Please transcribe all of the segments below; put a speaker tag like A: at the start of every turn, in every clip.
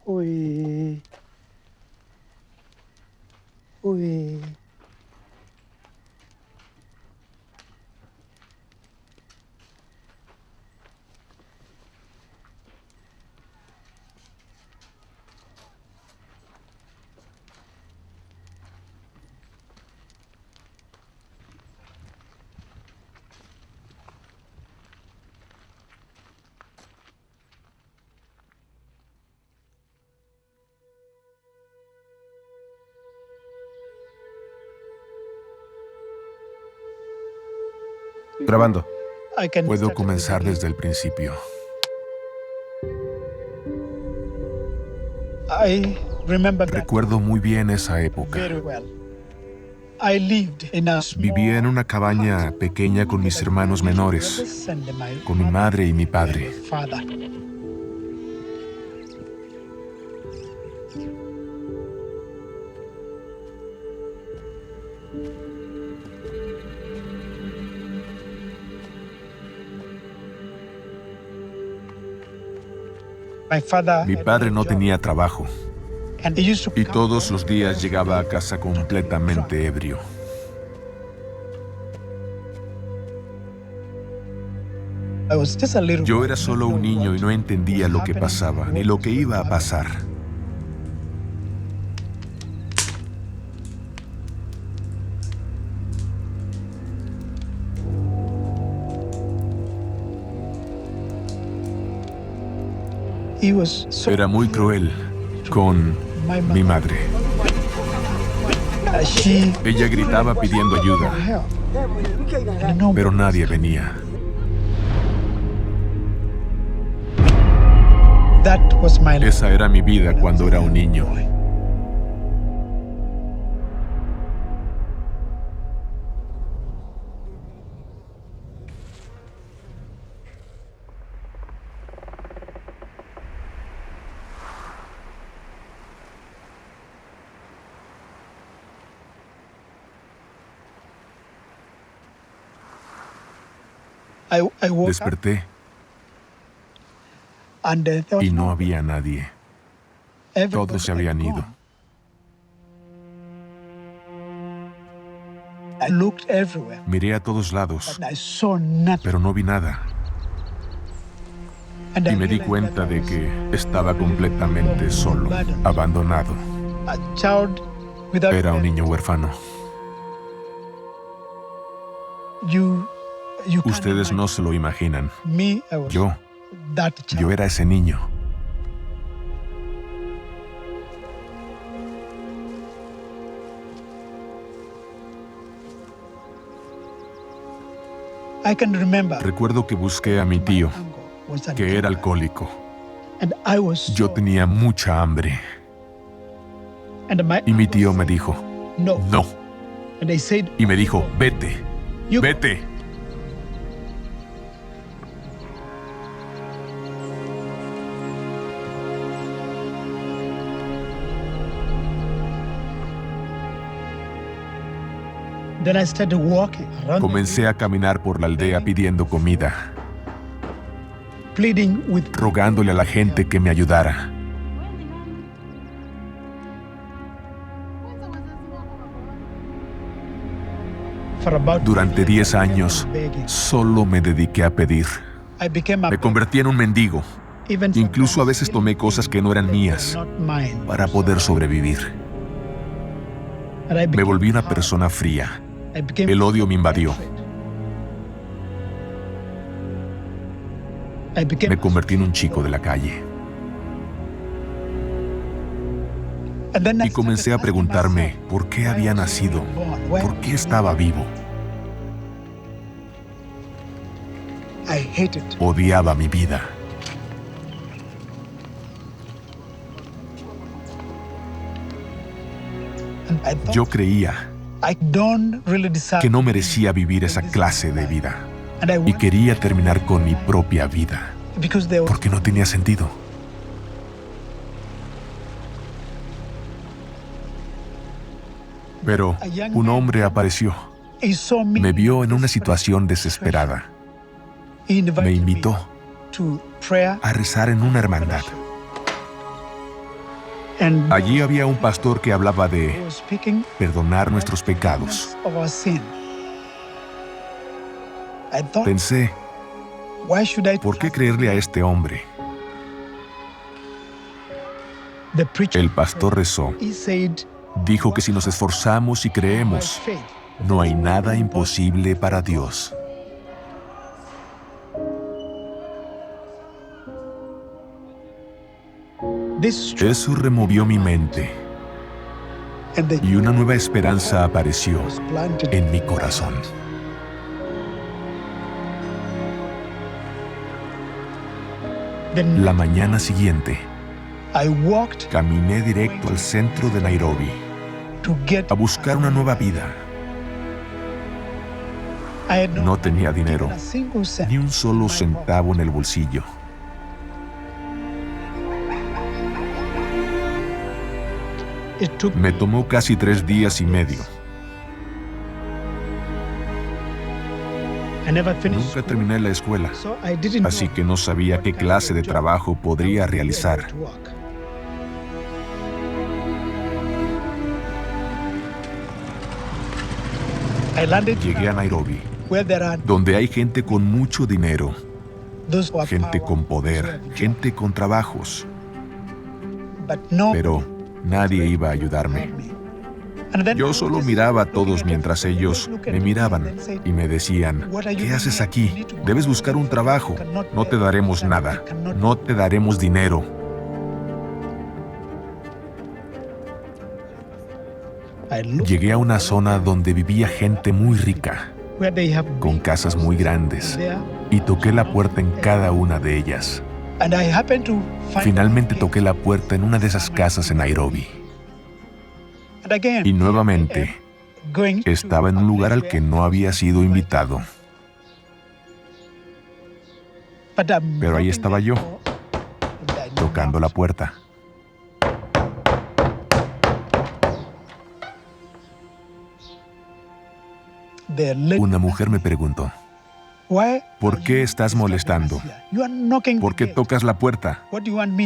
A: Uy. Uy.
B: Grabando.
C: Puedo comenzar desde el principio. Recuerdo muy bien esa época. Vivía en una cabaña pequeña con mis hermanos menores, con mi madre y mi padre. Mi padre no tenía trabajo y todos los días llegaba a casa completamente ebrio. Yo era solo un niño y no entendía lo que pasaba, ni lo que iba a pasar. Era muy cruel con mi madre. Ella gritaba pidiendo ayuda, pero nadie venía. Esa era mi vida cuando era un niño. Desperté y no había nadie. Todos se habían ido. Miré a todos lados, pero no vi nada. Y me di cuenta de que estaba completamente solo, abandonado. Era un niño huérfano. Ustedes no se lo imaginan. Yo era ese niño. Recuerdo que busqué a mi tío, que era alcohólico. Yo tenía mucha hambre. Y mi tío me dijo, no. Y me dijo, vete, vete. Comencé a caminar por la aldea pidiendo comida, rogándole a la gente que me ayudara. Durante 10 años, solo me dediqué a pedir. Me convertí en un mendigo. Incluso a veces tomé cosas que no eran mías para poder sobrevivir. Me volví una persona fría. El odio me invadió. Me convertí en un chico de la calle. Y comencé a preguntarme por qué había nacido, por qué estaba vivo. Odiaba mi vida. Yo creía que no merecía vivir esa clase de vida y quería terminar con mi propia vida porque no tenía sentido. Pero un hombre apareció. Me vio en una situación desesperada. Me invitó a rezar en una hermandad. Allí había un pastor que hablaba de perdonar nuestros pecados. Pensé, ¿por qué creerle a este hombre? El pastor rezó. Dijo que si nos esforzamos y creemos, no hay nada imposible para Dios. Eso removió mi mente y una nueva esperanza apareció en mi corazón. La mañana siguiente, caminé directo al centro de Nairobi a buscar una nueva vida. No tenía dinero, ni un solo centavo en el bolsillo. Me tomó casi 3 días y medio. Nunca terminé la escuela, así que no sabía qué clase de trabajo podría realizar. Llegué a Nairobi, donde hay gente con mucho dinero, gente con poder, gente con trabajos. Pero nadie iba a ayudarme. Yo solo miraba a todos mientras ellos me miraban y me decían, ¿qué haces aquí? Debes buscar un trabajo. No te daremos nada. No te daremos dinero. Llegué a una zona donde vivía gente muy rica, con casas muy grandes, y toqué la puerta en cada una de ellas. Finalmente toqué la puerta en una de esas casas en Nairobi. Y nuevamente, estaba en un lugar al que no había sido invitado. Pero ahí estaba yo, tocando la puerta. Una mujer me preguntó, ¿por qué estás molestando? ¿Por qué tocas la puerta?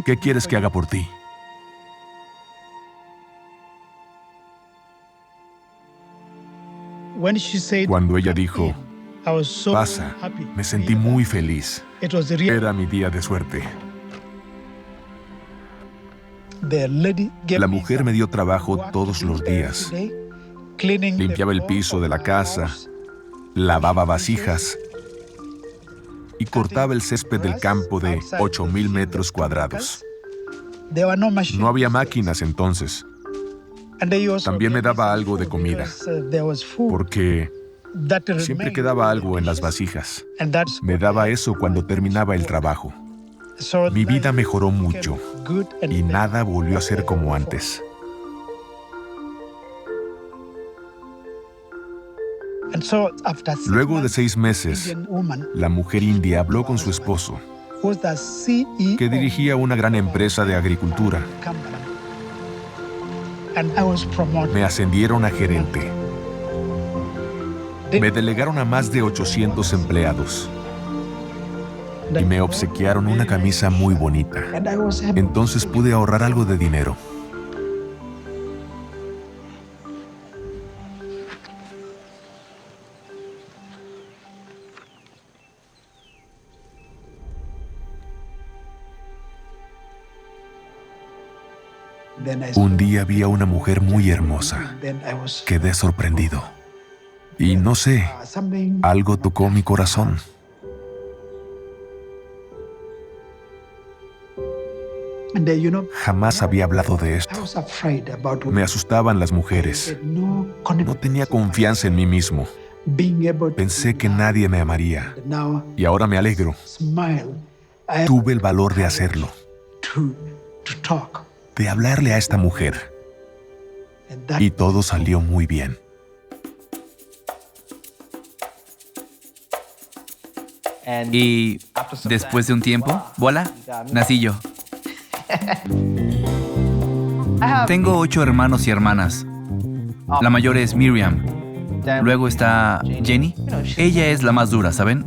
C: ¿Qué quieres que haga por ti? Cuando ella dijo, pasa, me sentí muy feliz. Era mi día de suerte. La mujer me dio trabajo todos los días. Limpiaba el piso de la casa, lavaba vasijas y cortaba el césped del campo de 8,000 metros cuadrados. No había máquinas entonces. También me daba algo de comida, porque siempre quedaba algo en las vasijas. Me daba eso cuando terminaba el trabajo. Mi vida mejoró mucho y nada volvió a ser como antes. Luego de 6 meses, la mujer india habló con su esposo, que dirigía una gran empresa de agricultura. Me ascendieron a gerente. Me delegaron a más de 800 empleados. Y me obsequiaron una camisa muy bonita. Entonces pude ahorrar algo de dinero. Un día vi a una mujer muy hermosa. Quedé sorprendido. Y no sé, algo tocó mi corazón. Jamás había hablado de esto. Me asustaban las mujeres. No tenía confianza en mí mismo. Pensé que nadie me amaría. Y ahora me alegro. Tuve el valor de hacerlo. De hablarle a esta mujer. Y todo salió muy bien.
B: Y después de un tiempo, voilà, nací yo. Tengo 8 hermanos y hermanas. La mayor es Miriam. Luego está Jenny. Ella es la más dura, ¿saben?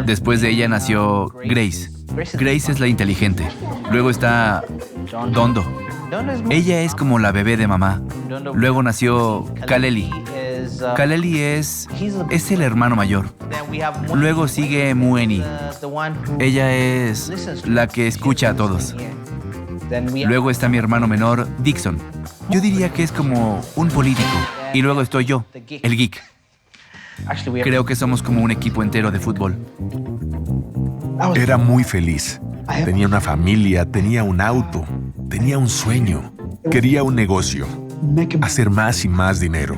B: Después de ella nació Grace. Grace es la inteligente. Luego está Dondo. Ella es como la bebé de mamá. Luego nació Kaleli. Kaleli es el hermano mayor. Luego sigue Mueni. Ella es la que escucha a todos. Luego está mi hermano menor, Dixon. Yo diría que es como un político. Y luego estoy yo, el geek. Creo que somos como un equipo entero de fútbol.
C: Era muy feliz. Tenía una familia, tenía un auto, tenía un sueño. Quería un negocio, hacer más y más dinero.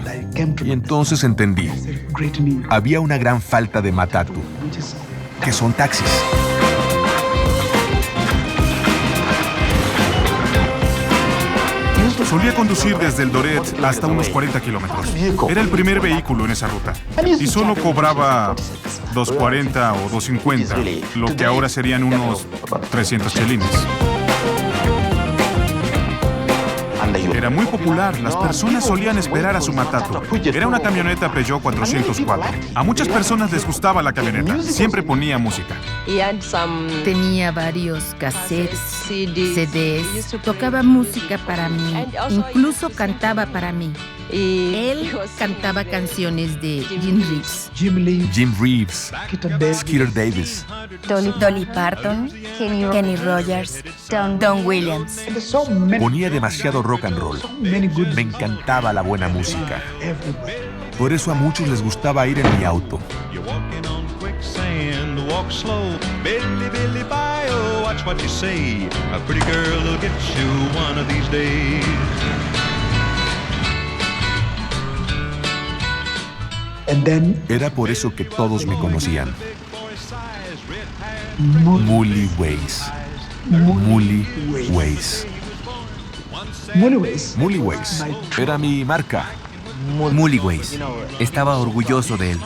C: Y entonces entendí, había una gran falta de matatu, que son taxis.
D: Solía conducir desde el Doret hasta unos 40 kilómetros. Era el primer vehículo en esa ruta. Y solo cobraba 2.40 o 2.50, lo que ahora serían unos 300 chelines. Era muy popular, las personas solían esperar a su matatu. Era una camioneta Peugeot 404. A muchas personas les gustaba la camioneta, siempre ponía música.
E: Tenía varios cassettes, CDs, tocaba música para mí, incluso cantaba para mí. Él cantaba canciones de Jim Reeves,
C: Jim Reeves, Skeeter Davis.
E: Dolly Parton, Kenny Rogers, Don Williams.
C: Ponía demasiado rock and roll. Me encantaba la buena música. Por eso a muchos les gustaba ir en mi auto. Era por eso que todos me conocían. Mully Ways. Mully Ways. Mully Ways. Era mi marca.
B: Mully Ways. Estaba orgulloso de él.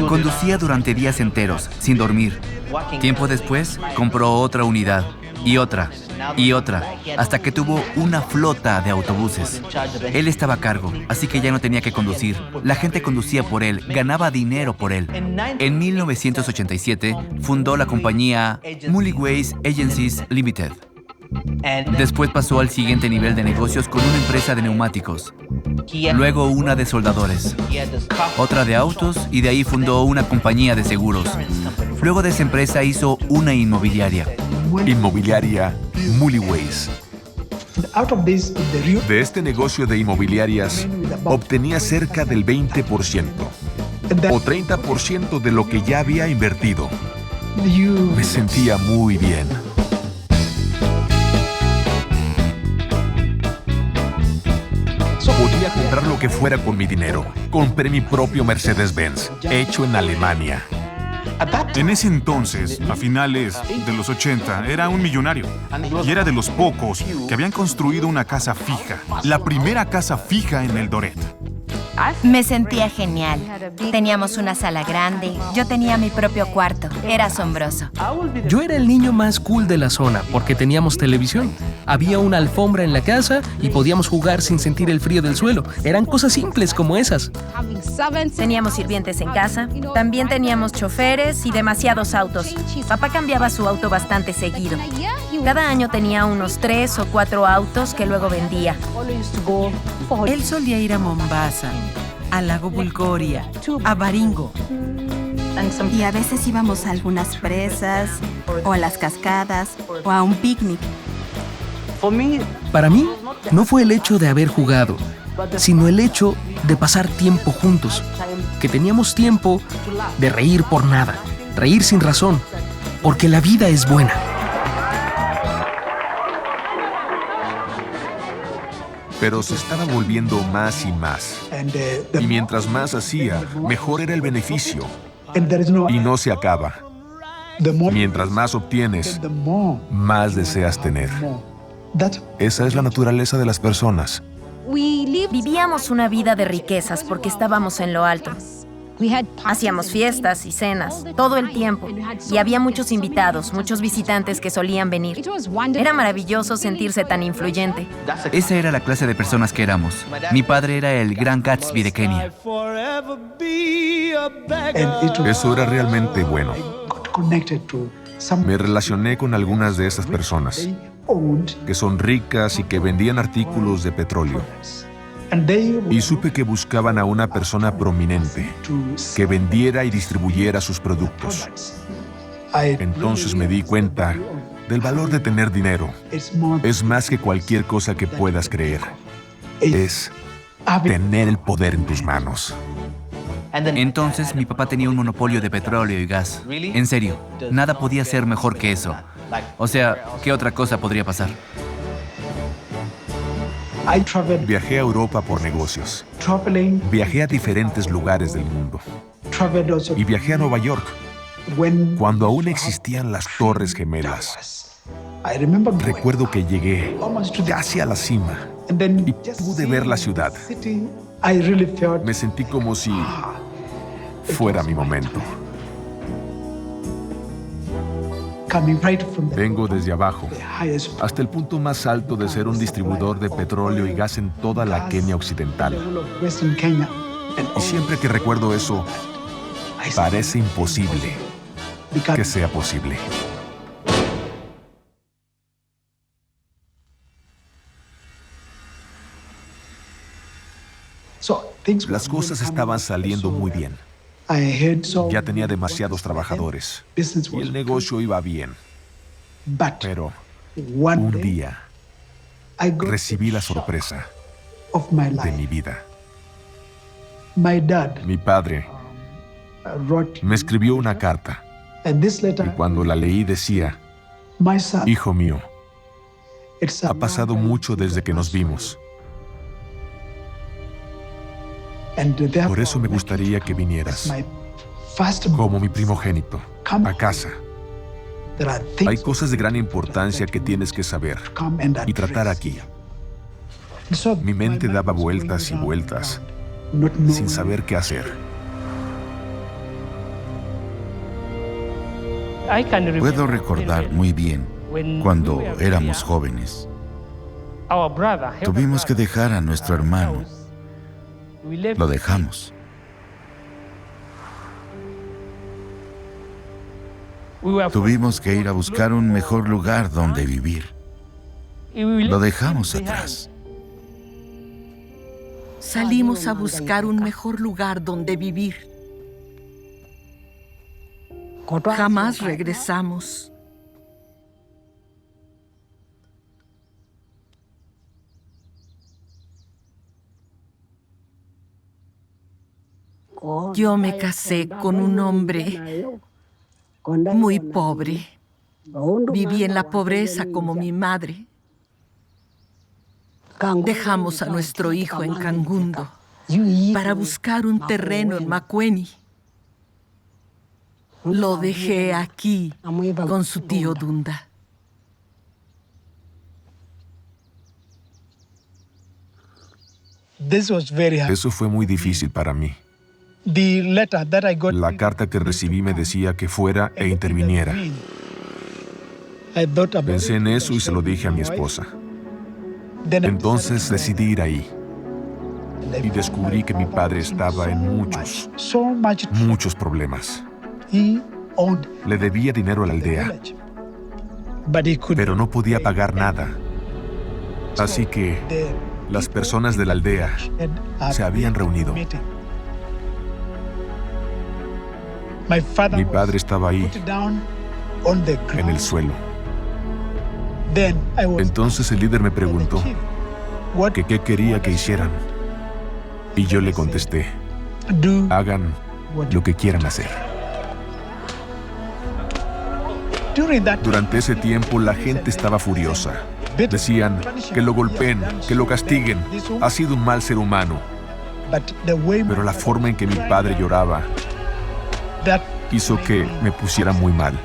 B: Conducía durante días enteros, sin dormir. Tiempo después, compró otra unidad, y otra, hasta que tuvo una flota de autobuses. Él estaba a cargo, así que ya no tenía que conducir. La gente conducía por él, ganaba dinero por él. En 1987, fundó la compañía Mully Ways Agencies Limited. Después pasó al siguiente nivel de negocios con una empresa de neumáticos. Luego una de soldadores, otra de autos y de ahí fundó una compañía de seguros. Luego de esa empresa hizo una inmobiliaria.
C: Inmobiliaria Mully Ways. De este negocio de inmobiliarias obtenía cerca del 20% o 30% de lo que ya había invertido. Me sentía muy bien. Podía comprar lo que fuera con mi dinero. Compré mi propio Mercedes-Benz, hecho en Alemania.
D: En ese entonces, a finales de los 80, era un millonario. Y era de los pocos que habían construido una casa fija. La primera casa fija en el Doret.
F: Me sentía genial. Teníamos una sala grande, yo tenía mi propio cuarto. Era asombroso.
G: Yo era el niño más cool de la zona porque teníamos televisión. Había una alfombra en la casa y podíamos jugar sin sentir el frío del suelo. Eran cosas simples como esas.
F: Teníamos sirvientes en casa, también teníamos choferes y demasiados autos. Papá cambiaba su auto bastante seguido. Cada año tenía unos 3 o 4 autos que luego vendía.
H: Él solía ir a Mombasa, al lago Bulgoria, a Baringo.
I: Y a veces íbamos a algunas presas, o a las cascadas, o a un picnic.
G: Para mí, no fue el hecho de haber jugado, sino el hecho de pasar tiempo juntos. Que teníamos tiempo de reír por nada, reír sin razón, porque la vida es buena.
C: Pero se estaba volviendo más y más. Y mientras más hacía, mejor era el beneficio. Y no se acaba. Mientras más obtienes, más deseas tener. Esa es la naturaleza de las personas.
F: Vivíamos una vida de riquezas porque estábamos en lo alto. Hacíamos fiestas y cenas todo el tiempo y había muchos invitados, muchos visitantes que solían venir. Era maravilloso sentirse tan influyente.
B: Esa era la clase de personas que éramos. Mi padre era el gran Gatsby de Kenia.
C: Eso era realmente bueno. Me relacioné con algunas de estas personas que son ricas y que vendían artículos de petróleo. Y supe que buscaban a una persona prominente que vendiera y distribuyera sus productos. Entonces me di cuenta del valor de tener dinero. Es más que cualquier cosa que puedas creer. Es tener el poder en tus manos.
B: Entonces mi papá tenía un monopolio de petróleo y gas. En serio, nada podía ser mejor que eso. O sea, ¿qué otra cosa podría pasar?
C: Viajé a Europa por negocios. Viajé a diferentes lugares del mundo. Y viajé a Nueva York, cuando aún existían las Torres Gemelas. Recuerdo que llegué casi a la cima y pude ver la ciudad. Me sentí como si fuera mi momento. Vengo desde abajo, hasta el punto más alto de ser un distribuidor de petróleo y gas en toda la Kenia occidental. Y siempre que recuerdo eso, parece imposible que sea posible. Las cosas estaban saliendo muy bien. Ya tenía demasiados trabajadores y el negocio iba bien. Pero un día recibí la sorpresa de mi vida. Mi padre me escribió una carta y cuando la leí decía: hijo mío, ha pasado mucho desde que nos vimos. Por eso me gustaría que vinieras, como mi primogénito, a casa. Hay cosas de gran importancia que tienes que saber y tratar aquí. Mi mente daba vueltas y vueltas, sin saber qué hacer.
J: Puedo recordar muy bien cuando éramos jóvenes. Tuvimos que dejar a nuestro hermano. Lo dejamos. Tuvimos que ir a buscar un mejor lugar donde vivir. Lo dejamos atrás.
H: Salimos a buscar un mejor lugar donde vivir. Jamás regresamos. Yo me casé con un hombre muy pobre. Viví en la pobreza como mi madre. Dejamos a nuestro hijo en Kangundo para buscar un terreno en Makueni. Lo dejé aquí con su tío Dunda.
C: Eso fue muy difícil para mí. La carta que recibí me decía que fuera e interviniera. Pensé en eso y se lo dije a mi esposa. Entonces decidí ir ahí. Y descubrí que mi padre estaba en muchos problemas. Le debía dinero a la aldea, pero no podía pagar nada. Así que las personas de la aldea se habían reunido. Mi padre estaba ahí, en el suelo. Entonces el líder me preguntó que qué quería que hicieran. Y yo le contesté: hagan lo que quieran hacer. Durante ese tiempo la gente estaba furiosa. Decían que lo golpeen, que lo castiguen. Ha sido un mal ser humano. Pero la forma en que mi padre lloraba hizo que me pusiera muy mal.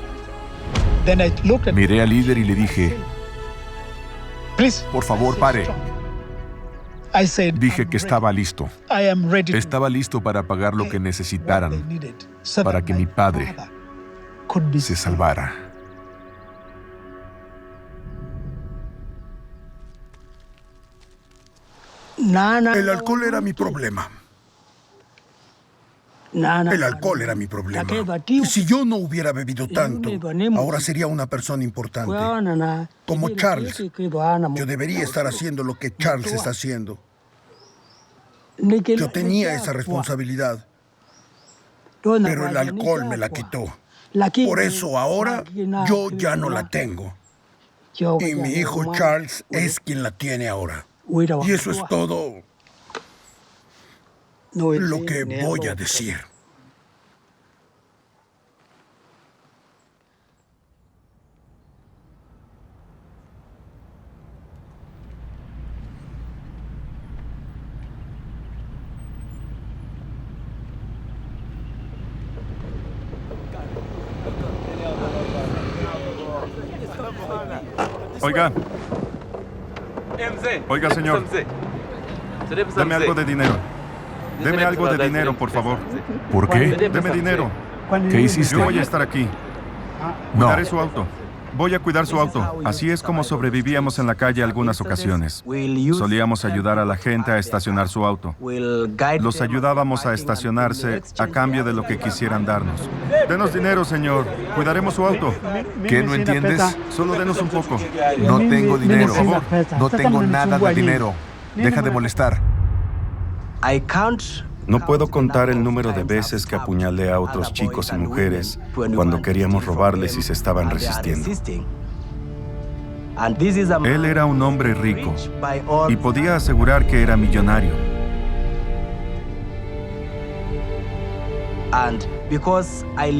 C: Miré al líder y le dije: por favor, pare. Dije que estaba listo. Estaba listo para pagar lo que necesitaran para que mi padre se salvara.
K: El alcohol era mi problema. El alcohol era mi problema. Y si yo no hubiera bebido tanto, ahora sería una persona importante. Como Charles. Yo debería estar haciendo lo que Charles está haciendo. Yo tenía esa responsabilidad. Pero el alcohol me la quitó. Por eso ahora yo ya no la tengo. Y mi hijo Charles es quien la tiene ahora. Y eso es todo lo que voy a decir.
D: Oiga, señor. Dame algo de dinero. Deme algo de dinero, por favor.
C: ¿Por qué?
D: Deme dinero.
C: ¿Qué hiciste?
D: Yo voy a estar aquí. Cuidaré su auto. Voy a cuidar su auto. Así es como sobrevivíamos en la calle algunas ocasiones. Solíamos ayudar a la gente a estacionar su auto. Los ayudábamos a estacionarse a cambio de lo que quisieran darnos. Denos dinero, señor. Cuidaremos su auto.
C: ¿Qué no entiendes?
D: Solo denos un poco.
C: No tengo dinero.
D: Por favor.
C: No tengo nada de dinero. Deja de molestar.
L: No puedo contar el número de veces que apuñalé a otros chicos y mujeres cuando queríamos robarles y se estaban resistiendo.
D: Él era un hombre rico y podía asegurar que era millonario.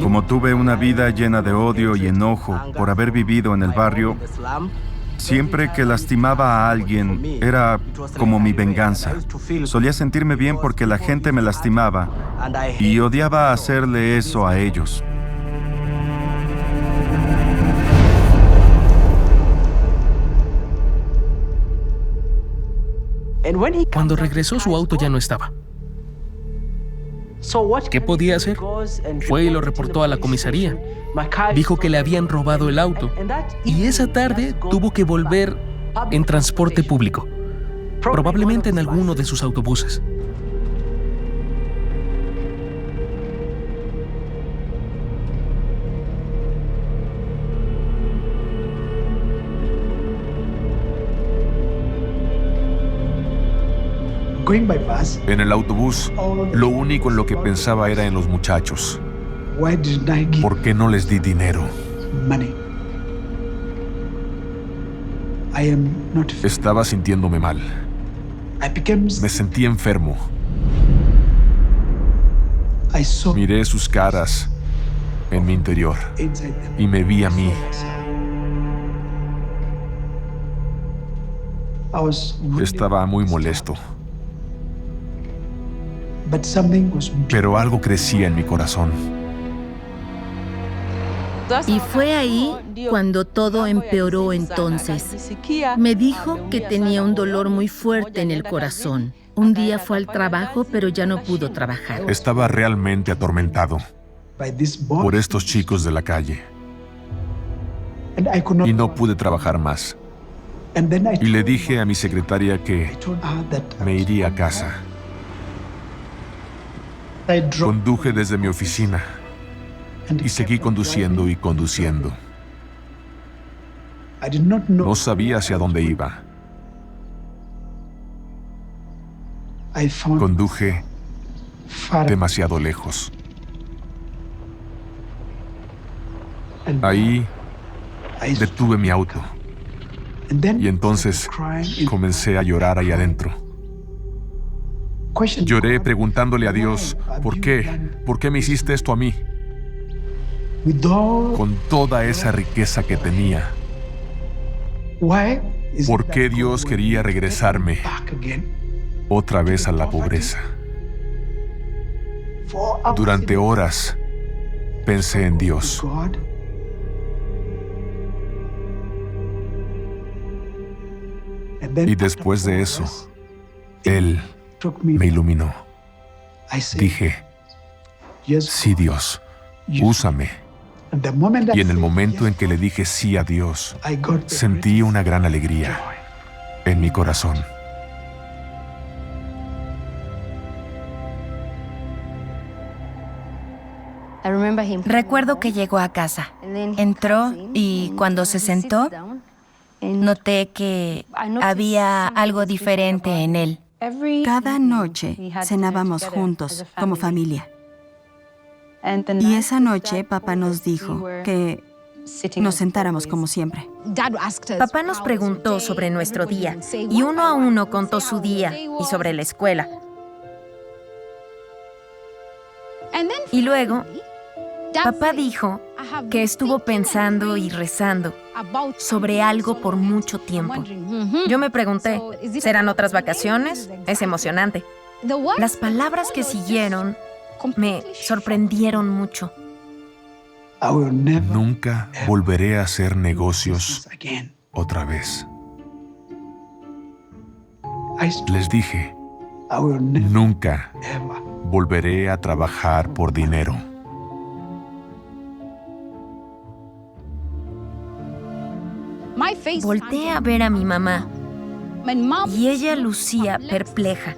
D: Como tuve una vida llena de odio y enojo por haber vivido en el barrio, siempre que lastimaba a alguien era como mi venganza. Solía sentirme bien porque la gente me lastimaba y odiaba hacerle eso a ellos.
G: Cuando regresó, su auto ya no estaba. ¿Qué podía hacer? Fue y lo reportó a la comisaría. Dijo que le habían robado el auto y esa tarde tuvo que volver en transporte público, probablemente en alguno de sus autobuses.
C: En el autobús, lo único en lo que pensaba era en los muchachos. ¿Por qué no les di dinero? Estaba sintiéndome mal. Me sentí enfermo. Miré sus caras en mi interior y me vi a mí. Estaba muy molesto. Pero algo crecía en mi corazón.
E: Y fue ahí cuando todo empeoró entonces. Me dijo que tenía un dolor muy fuerte en el corazón. Un día fue al trabajo, pero ya no pudo trabajar.
C: Estaba realmente atormentado por estos chicos de la calle. Y no pude trabajar más. Y le dije a mi secretaria que me iría a casa. Conduje desde mi oficina y seguí conduciendo y conduciendo. No sabía hacia dónde iba. Conduje demasiado lejos. Ahí detuve mi auto y entonces comencé a llorar ahí adentro. Lloré preguntándole a Dios, ¿por qué? ¿Por qué me hiciste esto a mí? Con toda esa riqueza que tenía. ¿Por qué Dios quería regresarme otra vez a la pobreza? Durante horas pensé en Dios. Y después de eso, Él me iluminó. Dije, sí, Dios, úsame. Y en el momento en que le dije sí a Dios, sentí una gran alegría en mi corazón.
F: Recuerdo que llegó a casa. Entró y cuando se sentó, noté que había algo diferente en él.
I: Cada noche cenábamos juntos como familia. Y esa noche papá nos dijo que nos sentáramos como siempre.
F: Papá nos preguntó sobre nuestro día y uno a uno contó su día y sobre la escuela. Y luego, papá dijo que estuvo pensando y rezando sobre algo por mucho tiempo. Yo me pregunté, ¿serán otras vacaciones? Es emocionante. Las palabras que siguieron me sorprendieron mucho.
C: Nunca volveré a hacer negocios otra vez. Les dije, nunca volveré a trabajar por dinero.
F: Volteé a ver a mi mamá y ella lucía perpleja.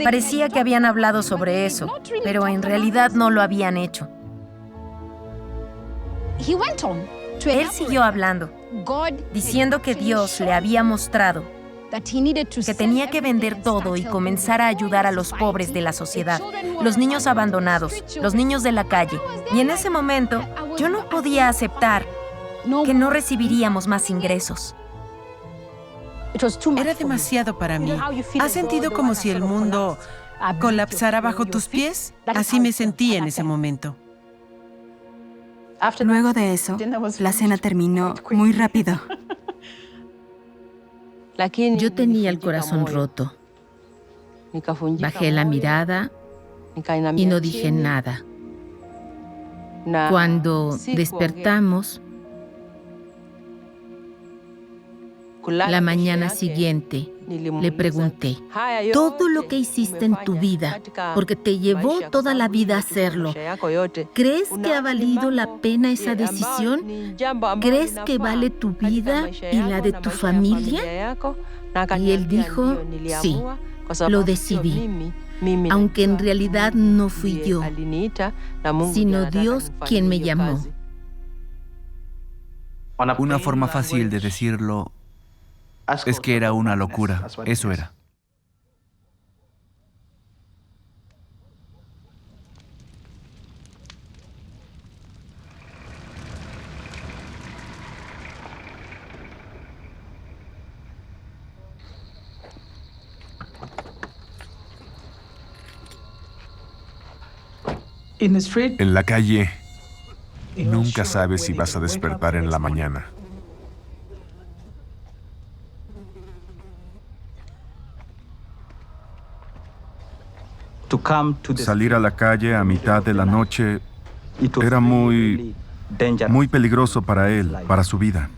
F: Parecía que habían hablado sobre eso, pero en realidad no lo habían hecho. Él siguió hablando, diciendo que Dios le había mostrado que tenía que vender todo y comenzar a ayudar a los pobres de la sociedad, los niños abandonados, los niños de la calle. Y en ese momento, yo no podía aceptar que no recibiríamos más ingresos.
M: Era demasiado para mí. ¿Has sentido como si el mundo colapsara bajo tus pies? Así me sentí en ese momento.
I: Luego de eso, la cena terminó muy rápido.
E: Yo tenía el corazón roto. Bajé la mirada y no dije nada. Cuando despertamos, la mañana siguiente, le pregunté, todo lo que hiciste en tu vida, porque te llevó toda la vida a hacerlo, ¿crees que ha valido la pena esa decisión? ¿Crees que vale tu vida y la de tu familia? Y él dijo, sí, lo decidí, aunque en realidad no fui yo, sino Dios quien me llamó.
B: Una forma fácil de decirlo es que era una locura. Eso era.
C: En la calle, nunca sabes si vas a despertar en la mañana.
L: Salir a la calle a mitad de la noche era muy peligroso para él, para su vida.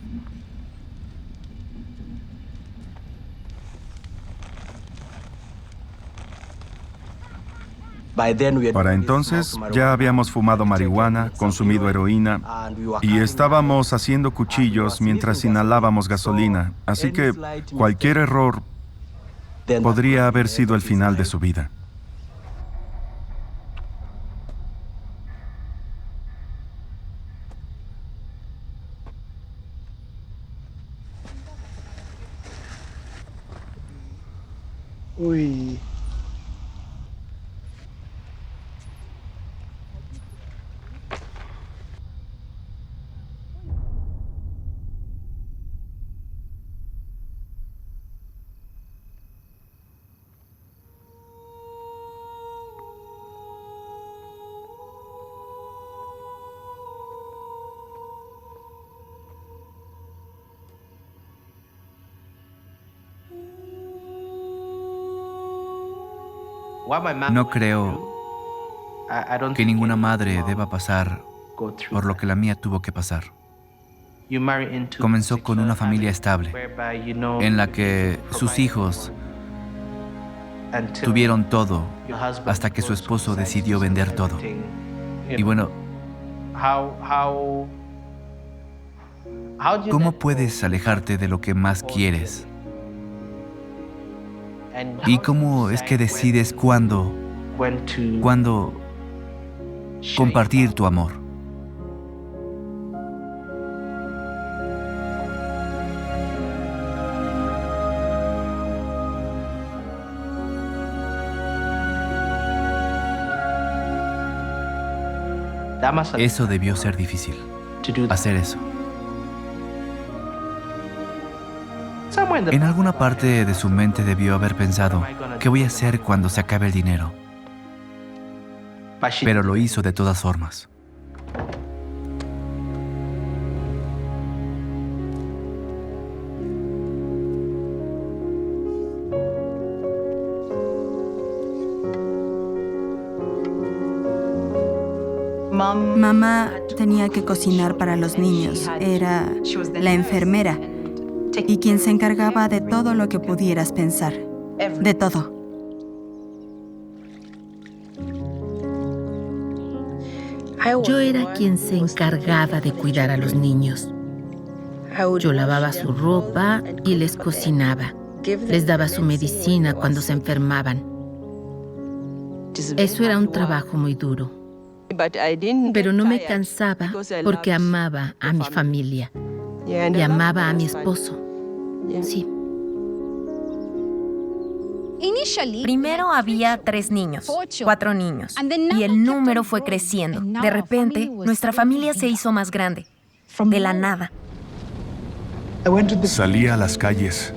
L: Para entonces ya habíamos fumado marihuana, consumido heroína y estábamos haciendo cuchillos mientras inhalábamos gasolina. Así que cualquier error podría haber sido el final de su vida.
A: Uy.
B: No creo que ninguna madre deba pasar por lo que la mía tuvo que pasar. Comenzó con una familia estable, en la que sus hijos tuvieron todo hasta que su esposo decidió vender todo. Y bueno, ¿cómo puedes alejarte de lo que más quieres? ¿Y cómo es que decides cuándo compartir tu amor. Eso debió ser difícil, hacer eso. En alguna parte de su mente debió haber pensado, ¿qué voy a hacer cuando se acabe el dinero? Pero lo hizo de todas formas.
I: Mamá tenía que cocinar para los niños. Era la enfermera y quien se encargaba de todo lo que pudieras pensar. De todo.
E: Yo era quien se encargaba de cuidar a los niños. Yo lavaba su ropa y les cocinaba. Les daba su medicina cuando se enfermaban. Eso era un trabajo muy duro. Pero no me cansaba porque amaba a mi familia y amaba a mi esposo. Sí.
F: Primero había 3 niños, 4 niños, y el número fue creciendo. De repente, nuestra familia se hizo más grande, de la nada.
C: Salía a las calles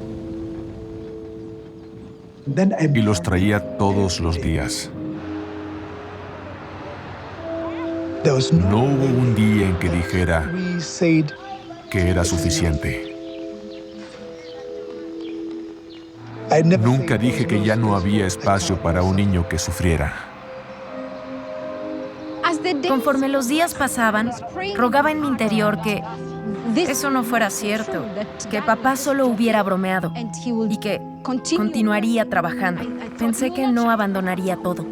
C: y los traía todos los días. No hubo un día en que dijera que era suficiente. Nunca dije que ya no había espacio para un niño que sufriera.
F: Conforme los días pasaban, rogaba en mi interior que eso no fuera cierto, que papá solo hubiera bromeado y que continuaría trabajando. Pensé que no abandonaría todo.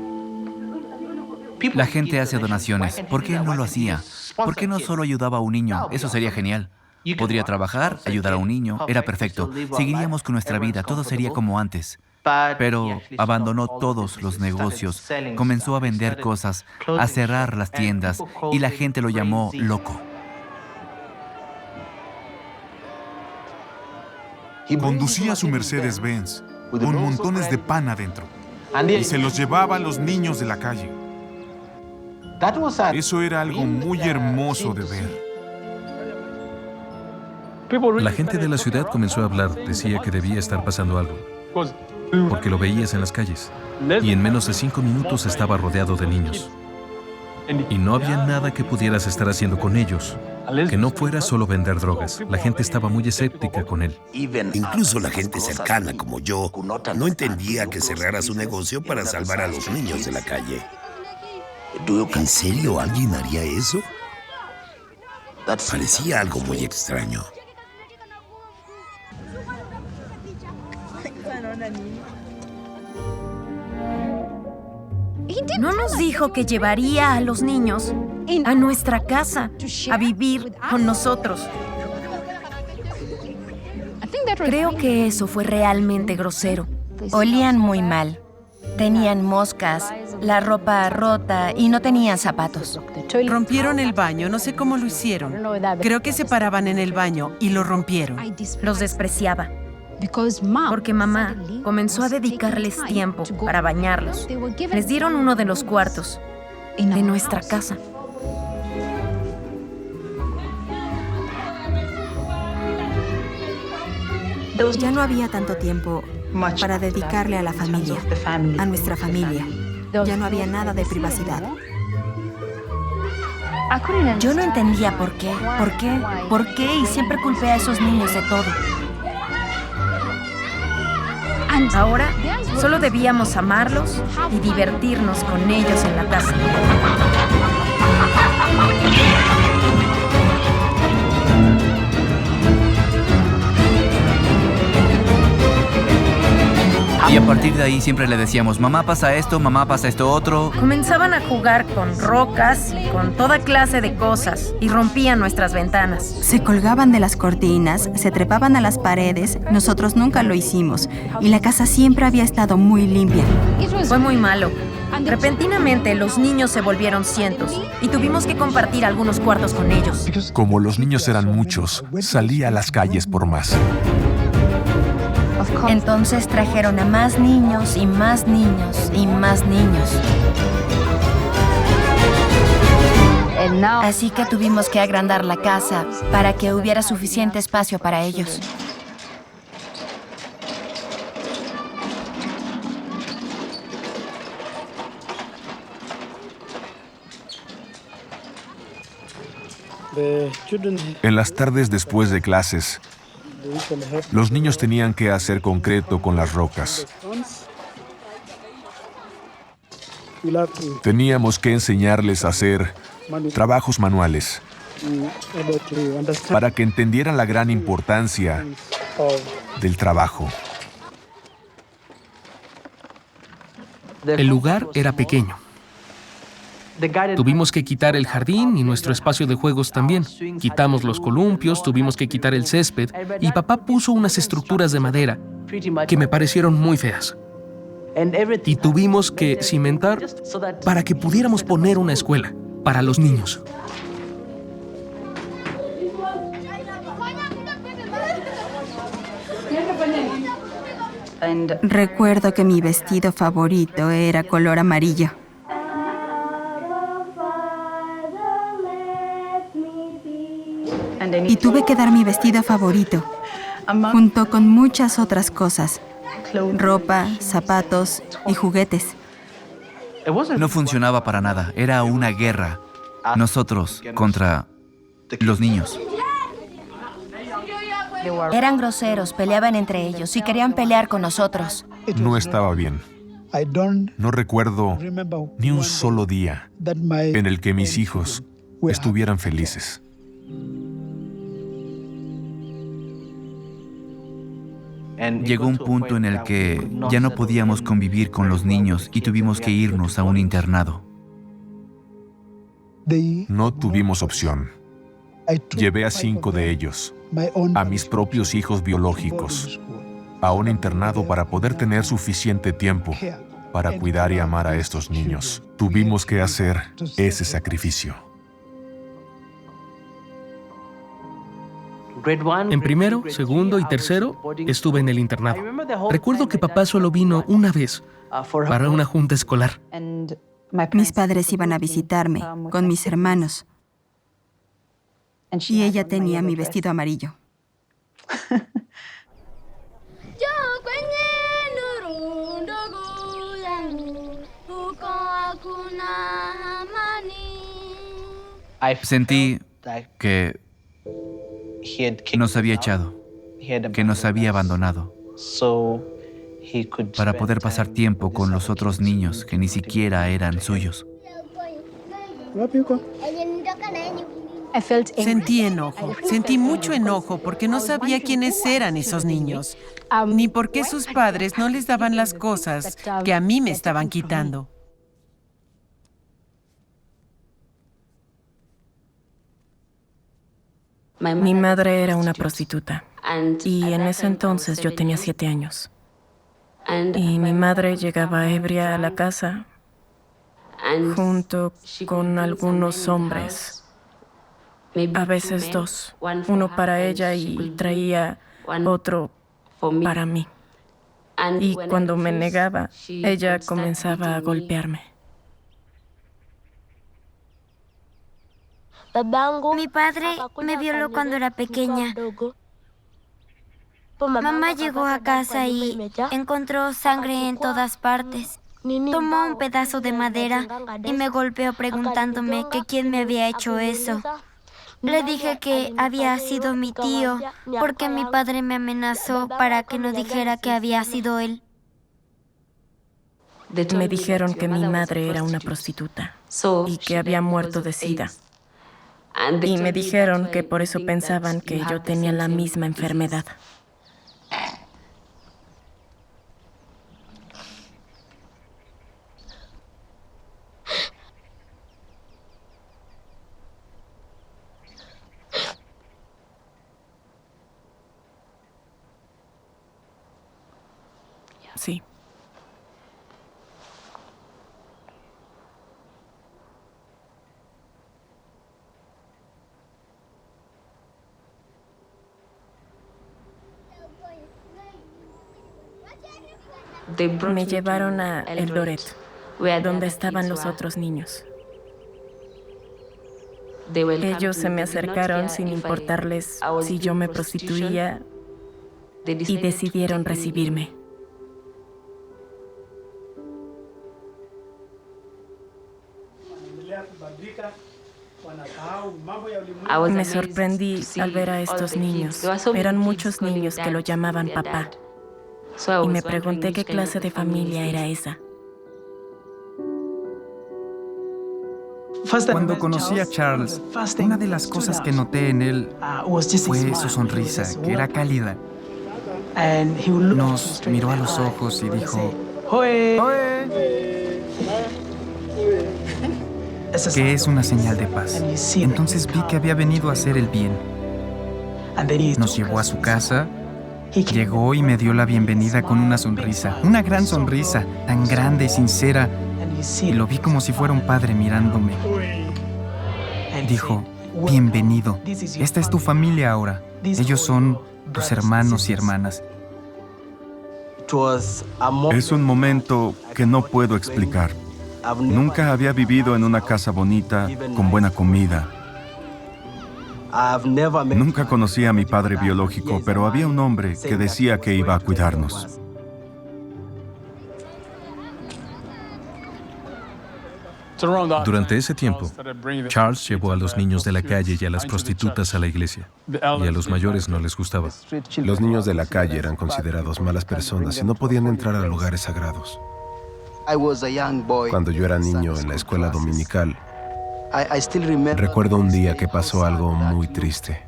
B: La gente hace donaciones. ¿Por qué él no lo hacía? ¿Por qué no solo ayudaba a un niño? Eso sería genial. Podría trabajar, ayudar a un niño. Era perfecto. Seguiríamos con nuestra vida. Todo sería como antes. Pero abandonó todos los negocios. Comenzó a vender cosas, a cerrar las tiendas. Y la gente lo llamó loco.
D: Conducía su Mercedes-Benz con montones de pan adentro y se los llevaba a los niños de la calle. Eso era algo muy hermoso de ver.
N: La gente de la ciudad comenzó a hablar. Decía que debía estar pasando algo, porque lo veías en las calles. Y en menos de 5 minutos estaba rodeado de niños. Y no había nada que pudieras estar haciendo con ellos, que no fuera solo vender drogas. La gente estaba muy escéptica con él.
O: Incluso la gente cercana como yo no entendía que cerrara su negocio para salvar a los niños de la calle. ¿En serio alguien haría eso? Parecía algo muy extraño.
F: No nos dijo que llevaría a los niños a nuestra casa a vivir con nosotros. Creo que eso fue realmente grosero.
P: Olían muy mal. Tenían moscas, la ropa rota y no tenían zapatos.
M: Rompieron el baño, no sé cómo lo hicieron. Creo que se paraban en el baño y lo rompieron.
F: Los despreciaba. Porque mamá comenzó a dedicarles tiempo para bañarlos. Les dieron uno de los cuartos de nuestra casa.
I: Ya no había tanto tiempo para dedicarle a la familia, a nuestra familia. Ya no había nada de privacidad.
P: Yo no entendía por qué, y siempre culpé a esos niños de todo.
F: Ahora solo debíamos amarlos y divertirnos con ellos en la casa.
B: Y a partir de ahí siempre le decíamos, mamá pasa esto otro.
F: Comenzaban a jugar con rocas y con toda clase de cosas y rompían nuestras ventanas.
I: Se colgaban de las cortinas, se trepaban a las paredes. Nosotros nunca lo hicimos y la casa siempre había estado muy limpia.
F: Fue muy malo. Repentinamente, los niños se volvieron cientos y tuvimos que compartir algunos cuartos con ellos.
C: Como los niños eran muchos, salí a las calles por más.
P: Entonces trajeron a más niños y más niños y más niños. Así que tuvimos que agrandar la casa para que hubiera suficiente espacio para ellos.
C: En las tardes después de clases, los niños tenían que hacer concreto con las rocas. Teníamos que enseñarles a hacer trabajos manuales para que entendieran la gran importancia del trabajo.
G: El lugar era pequeño. Tuvimos que quitar el jardín y nuestro espacio de juegos también. Quitamos los columpios, tuvimos que quitar el césped y papá puso unas estructuras de madera que me parecieron muy feas. Y tuvimos que cimentar para que pudiéramos poner una escuela para los niños.
I: Recuerdo que mi vestido favorito era color amarillo. Y tuve que dar mi vestido favorito, junto con muchas otras cosas. Ropa, zapatos y juguetes.
B: No funcionaba para nada. Era una guerra. Nosotros contra los niños.
P: Eran groseros, peleaban entre ellos y querían pelear con nosotros.
C: No estaba bien. No recuerdo ni un solo día en el que mis hijos estuvieran felices.
B: Llegó un punto en el que ya no podíamos convivir con los niños y tuvimos que irnos a un internado.
C: No tuvimos opción. Llevé a 5 de ellos, a mis propios hijos biológicos, a un internado para poder tener suficiente tiempo para cuidar y amar a estos niños. Tuvimos que hacer ese sacrificio.
G: En primero, segundo y tercero estuve en el internado. Recuerdo que papá solo vino una vez para una junta escolar.
I: Mis padres iban a visitarme con mis hermanos y ella tenía mi vestido amarillo.
B: Sentí que nos había echado, que nos había abandonado, para poder pasar tiempo con los otros niños que ni siquiera eran suyos.
M: Sentí mucho enojo porque no sabía quiénes eran esos niños, ni por qué sus padres no les daban las cosas que a mí me estaban quitando.
Q: Mi madre era una prostituta y en ese entonces yo tenía 7 años. Y mi madre llegaba ebria a la casa junto con algunos hombres, a veces 2, uno para ella y traía otro para mí. Y cuando me negaba, ella comenzaba a golpearme.
R: Mi padre me violó cuando era pequeña. Mamá llegó a casa y encontró sangre en todas partes. Tomó un pedazo de madera y me golpeó preguntándome que quién me había hecho eso. Le dije que había sido mi tío porque mi padre me amenazó para que no dijera que había sido él.
Q: Me dijeron que mi madre era una prostituta y que había muerto de SIDA. Y me dijeron que por eso pensaban que yo tenía la misma enfermedad. Sí. Me llevaron a Eldoret, donde estaban los otros niños. Ellos se me acercaron sin importarles si yo me prostituía y decidieron recibirme. Me sorprendí al ver a estos niños. Eran muchos niños que lo llamaban papá. Y me pregunté qué clase de familia era esa.
S: Cuando conocí a Charles, una de las cosas que noté en él fue su sonrisa, que era cálida. Nos miró a los ojos y dijo, que es una señal de paz. Entonces vi que había venido a hacer el bien. Nos llevó a su casa, llegó y me dio la bienvenida con una sonrisa, una gran sonrisa, tan grande y sincera, y lo vi como si fuera un padre mirándome. Dijo, bienvenido, esta es tu familia ahora, ellos son tus hermanos y hermanas.
L: Es un momento que no puedo explicar. Nunca había vivido en una casa bonita, con buena comida. Nunca conocí a mi padre biológico, pero había un hombre que decía que iba a cuidarnos.
N: Durante ese tiempo, Charles llevó a los niños de la calle y a las prostitutas a la iglesia, y a los mayores no les gustaba.
T: Los niños de la calle eran considerados malas personas y no podían entrar a lugares sagrados. Cuando yo era niño en la escuela dominical, recuerdo un día que pasó algo muy triste.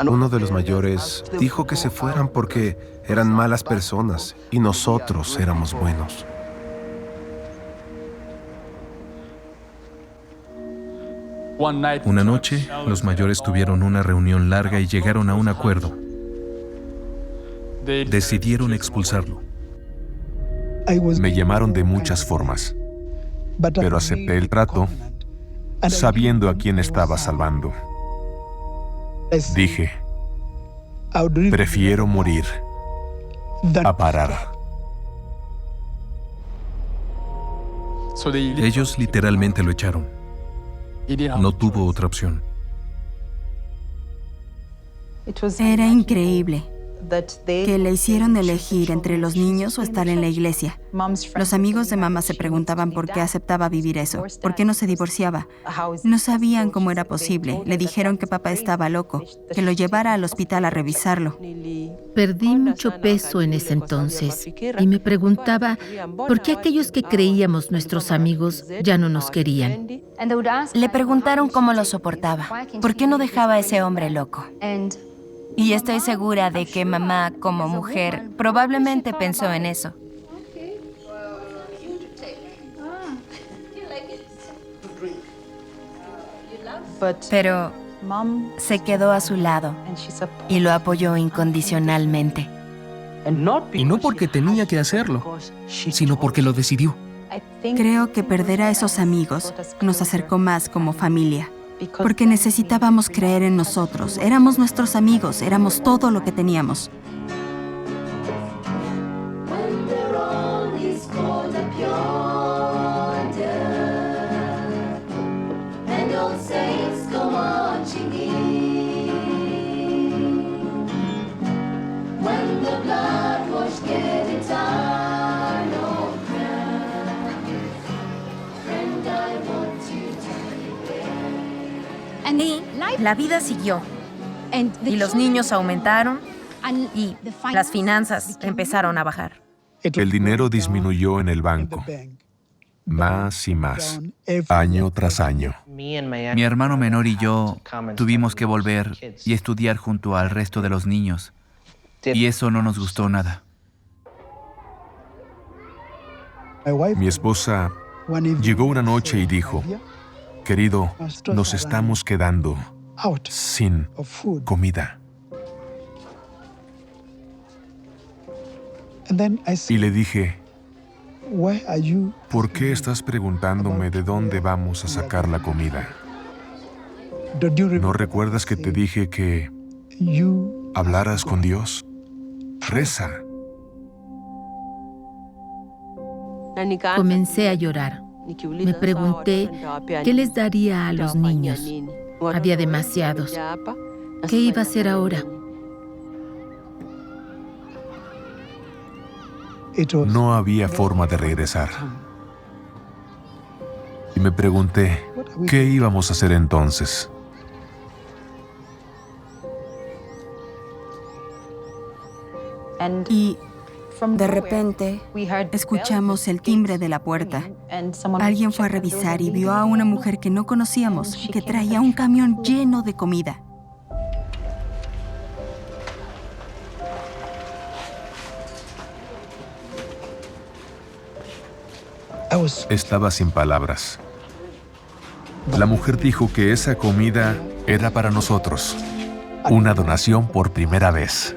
T: Uno de los mayores dijo que se fueran porque eran malas personas y nosotros éramos buenos.
N: Una noche, los mayores tuvieron una reunión larga y llegaron a un acuerdo. Decidieron expulsarlo.
C: Me llamaron de muchas formas, pero acepté el trato sabiendo a quién estaba salvando. Dije, prefiero morir a parar.
N: Ellos literalmente lo echaron. No tuvo otra opción.
I: Era increíble que le hicieron elegir entre los niños o estar en la iglesia. Los amigos de mamá se preguntaban por qué aceptaba vivir eso, por qué no se divorciaba. No sabían cómo era posible. Le dijeron que papá estaba loco, que lo llevara al hospital a revisarlo.
E: Perdí mucho peso en ese entonces y me preguntaba por qué aquellos que creíamos nuestros amigos ya no nos querían.
P: Le preguntaron cómo lo soportaba, por qué no dejaba a ese hombre loco. Y estoy segura de que mamá, como mujer, probablemente pensó en eso. Pero se quedó a su lado y lo apoyó incondicionalmente.
G: Y no porque tenía que hacerlo, sino porque lo decidió.
I: Creo que perder a esos amigos nos acercó más como familia. Porque necesitábamos creer en nosotros. Éramos nuestros amigos, éramos todo lo que teníamos.
F: Y la vida siguió. Y los niños aumentaron y las finanzas empezaron a bajar.
C: El dinero disminuyó en el banco, más y más, año tras año.
B: Mi hermano menor y yo tuvimos que volver y estudiar junto al resto de los niños, y eso no nos gustó nada.
C: Mi esposa llegó una noche y dijo, querido, nos estamos quedando sin comida. Y le dije, ¿por qué estás preguntándome de dónde vamos a sacar la comida? ¿No recuerdas que te dije que hablaras con Dios. Reza.
E: Comencé a llorar. Me pregunté qué les daría a los niños. Había demasiados. ¿Qué iba a hacer ahora?
C: No había forma de regresar. Y me pregunté, ¿qué íbamos a hacer entonces?
I: Y de repente escuchamos el timbre de la puerta. Alguien fue a revisar y vio a una mujer que no conocíamos, que traía un camión lleno de comida.
C: Estaba sin palabras. La mujer dijo que esa comida era para nosotros. Una donación por primera vez.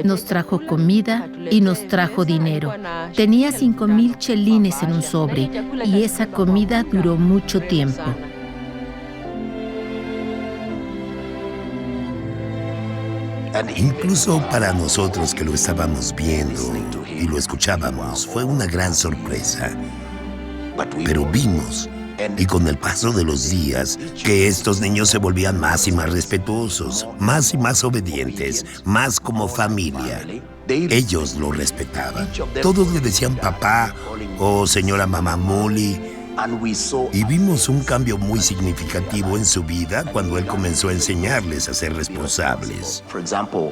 E: Nos trajo comida y nos trajo dinero. Tenía 5,000 chelines en un sobre y esa comida duró mucho tiempo.
O: Incluso para nosotros que lo estábamos viendo y lo escuchábamos, fue una gran sorpresa. Pero vimos, y con el paso de los días, que estos niños se volvían más y más respetuosos, más y más obedientes, más como familia. Ellos lo respetaban. Todos le decían papá o señora mamá Molly. Y vimos un cambio muy significativo en su vida cuando él comenzó a enseñarles a ser responsables.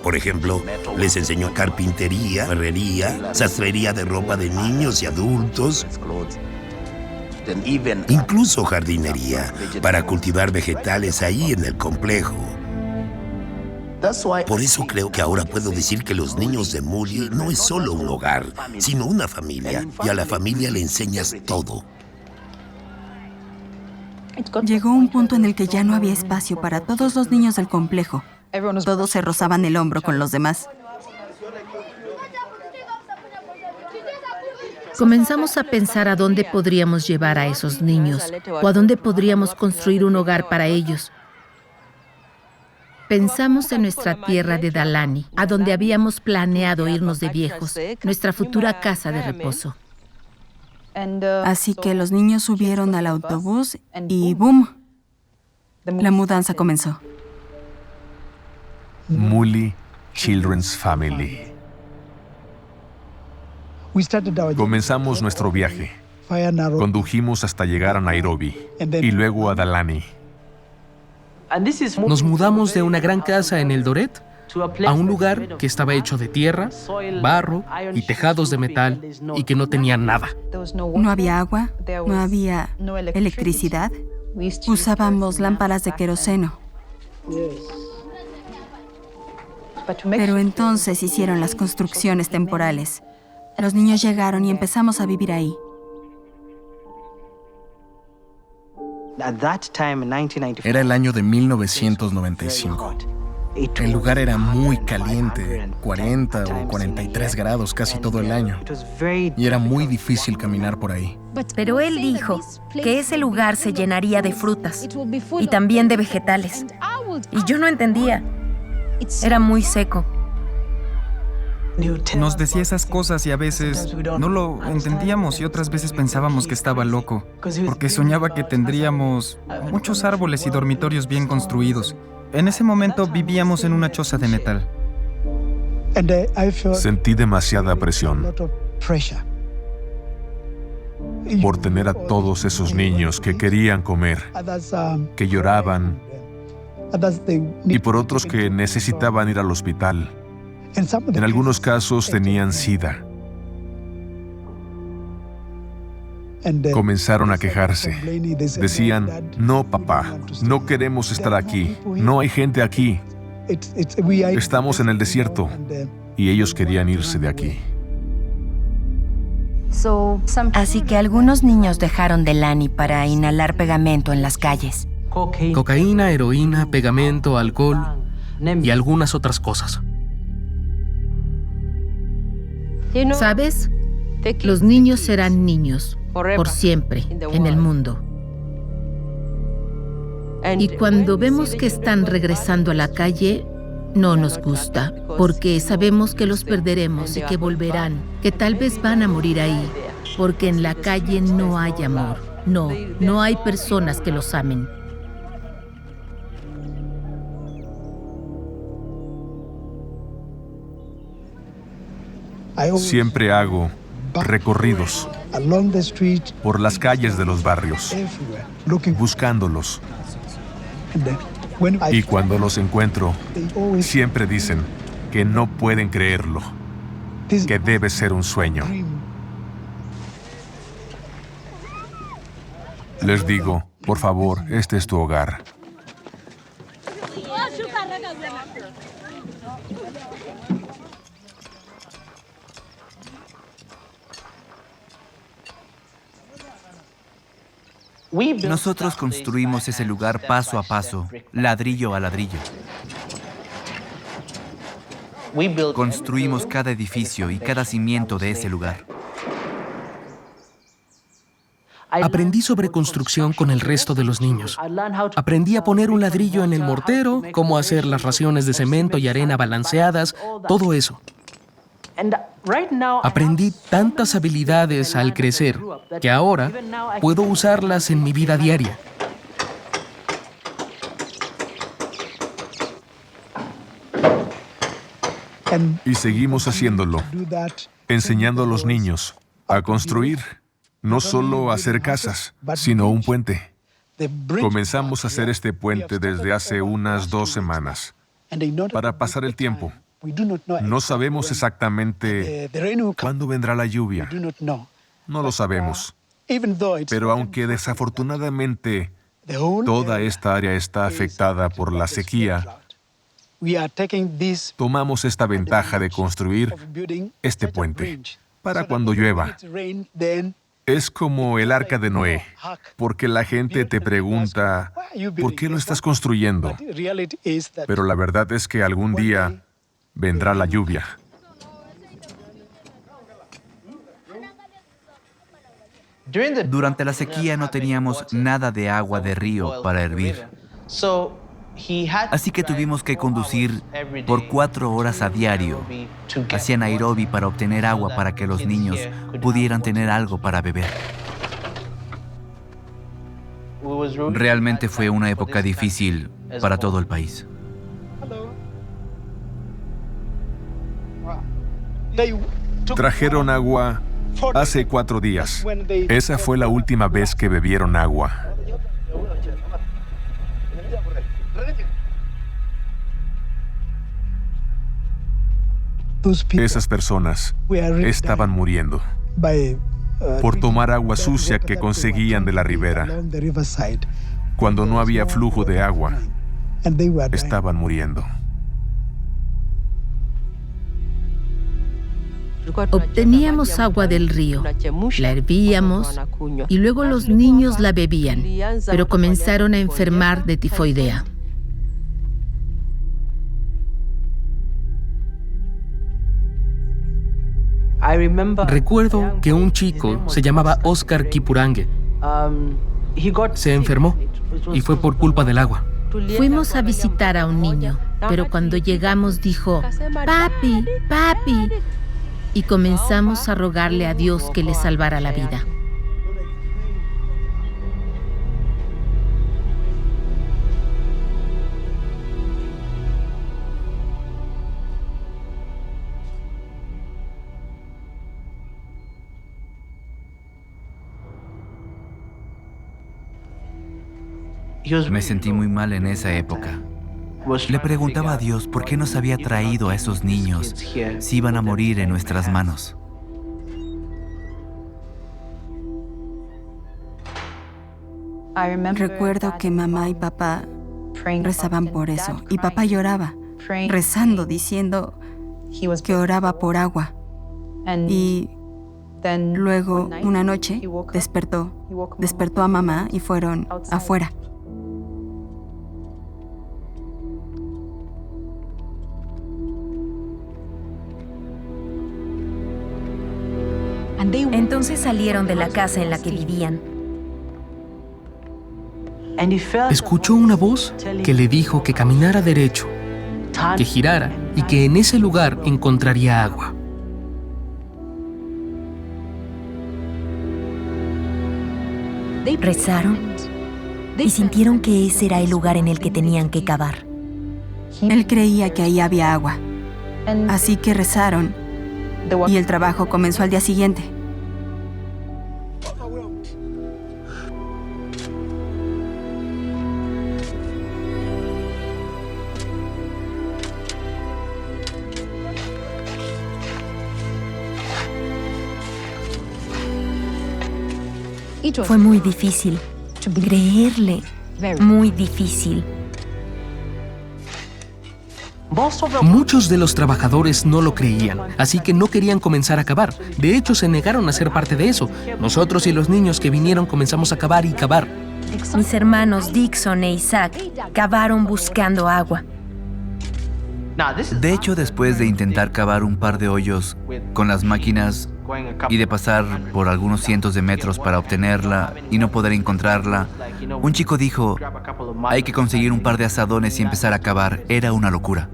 O: Por ejemplo, les enseñó carpintería, herrería, sastrería de ropa de niños y adultos, incluso jardinería, para cultivar vegetales ahí en el complejo. Por eso creo que ahora puedo decir que los niños de Molly no es solo un hogar, sino una familia, y a la familia le enseñas todo.
I: Llegó un punto en el que ya no había espacio para todos los niños del complejo. Todos se rozaban el hombro con los demás.
E: Comenzamos a pensar a dónde podríamos llevar a esos niños o a dónde podríamos construir un hogar para ellos. Pensamos en nuestra tierra de Dalani, a donde habíamos planeado irnos de viejos, nuestra futura casa de reposo.
I: Así que los niños subieron al autobús y ¡boom! La mudanza comenzó.
C: Molly Children's Family. Comenzamos nuestro viaje. Condujimos hasta llegar a Nairobi y luego a Dalani.
G: Nos mudamos de una gran casa en Eldoret a un lugar que estaba hecho de tierra, barro y tejados de metal y que no tenía nada.
I: No había agua, no había electricidad. Usábamos lámparas de queroseno. Pero entonces hicieron las construcciones temporales. Los niños llegaron y empezamos a vivir ahí.
S: Era el año de 1995. El lugar era muy caliente, 40 o 43 grados casi todo el año. Y era muy difícil caminar por ahí.
F: Pero él dijo que ese lugar se llenaría de frutas y también de vegetales. Y yo no entendía. Era muy seco.
S: Nos decía esas cosas y a veces no lo entendíamos y otras veces pensábamos que estaba loco, porque soñaba que tendríamos muchos árboles y dormitorios bien construidos. En ese momento vivíamos en una choza de metal.
C: Sentí demasiada presión por tener a todos esos niños que querían comer, que lloraban, y por otros que necesitaban ir al hospital. En algunos casos tenían SIDA. Comenzaron a quejarse. Decían, no, papá, no queremos estar aquí. No hay gente aquí. Estamos en el desierto. Y ellos querían irse de aquí.
P: Así que algunos niños dejaron Delani para inhalar pegamento en las calles.
G: Cocaína, heroína, pegamento, alcohol y algunas otras cosas.
E: ¿Sabes? Los niños serán niños, por siempre, en el mundo. Y cuando vemos que están regresando a la calle, no nos gusta, porque sabemos que los perderemos y que volverán, que tal vez van a morir ahí, porque en la calle no hay amor. No hay personas que los amen.
C: Siempre hago recorridos por las calles de los barrios, buscándolos. Y cuando los encuentro, siempre dicen que no pueden creerlo, que debe ser un sueño. Les digo, por favor, este es tu hogar.
B: Nosotros construimos ese lugar paso a paso, ladrillo a ladrillo. Construimos cada edificio y cada cimiento de ese lugar.
G: Aprendí sobre construcción con el resto de los niños. Aprendí a poner un ladrillo en el mortero, cómo hacer las raciones de cemento y arena balanceadas, todo eso. Aprendí tantas habilidades al crecer que ahora puedo usarlas en mi vida diaria.
C: Y seguimos haciéndolo, enseñando a los niños a construir, no solo a hacer casas, sino un puente. Comenzamos a hacer este puente desde hace unas 2 semanas, para pasar el tiempo. No sabemos exactamente cuándo vendrá la lluvia. No lo sabemos. Pero aunque desafortunadamente toda esta área está afectada por la sequía, tomamos esta ventaja de construir este puente para cuando llueva. Es como el arca de Noé, porque la gente te pregunta, ¿por qué lo estás construyendo? Pero la verdad es que algún día vendrá la lluvia.
B: Durante la sequía no teníamos nada de agua de río para hervir. Así que tuvimos que conducir por 4 horas a diario hacia Nairobi para obtener agua para que los niños pudieran tener algo para beber. Realmente fue una época difícil para todo el país.
C: Trajeron agua hace 4 días. Esa fue la última vez que bebieron agua. Esas personas estaban muriendo por tomar agua sucia que conseguían de la ribera. Cuando no había flujo de agua, estaban muriendo.
E: Obteníamos agua del río, la hervíamos y luego los niños la bebían, pero comenzaron a enfermar de tifoidea.
G: Recuerdo que un chico se llamaba Oscar Kipurange. Se enfermó y fue por culpa del agua.
E: Fuimos a visitar a un niño, pero cuando llegamos dijo, "Papi, papi", y comenzamos a rogarle a Dios que le salvara la vida.
B: Me sentí muy mal en esa época. Le preguntaba a Dios por qué nos había traído a esos niños si iban a morir en nuestras manos.
I: Recuerdo que mamá y papá rezaban por eso, y papá lloraba, rezando, diciendo que oraba por agua. Y luego, una noche, despertó a mamá y fueron afuera.
F: Entonces salieron de la casa en la que vivían.
G: Escuchó una voz que le dijo que caminara derecho, que girara y que en ese lugar encontraría agua.
F: Rezaron y sintieron que ese era el lugar en el que tenían que cavar.
I: Él creía que ahí había agua. Así que rezaron y el trabajo comenzó al día siguiente.
F: Fue muy difícil creerle, muy difícil.
G: Muchos de los trabajadores no lo creían, así que no querían comenzar a cavar. De hecho, se negaron a ser parte de eso. Nosotros y los niños que vinieron comenzamos a cavar y cavar.
F: Mis hermanos Dixon e Isaac cavaron buscando agua.
B: De hecho, después de intentar cavar un par de hoyos con las máquinas y de pasar por algunos cientos de metros para obtenerla y no poder encontrarla, un chico dijo, hay que conseguir un par de azadones y empezar a cavar. Era una locura.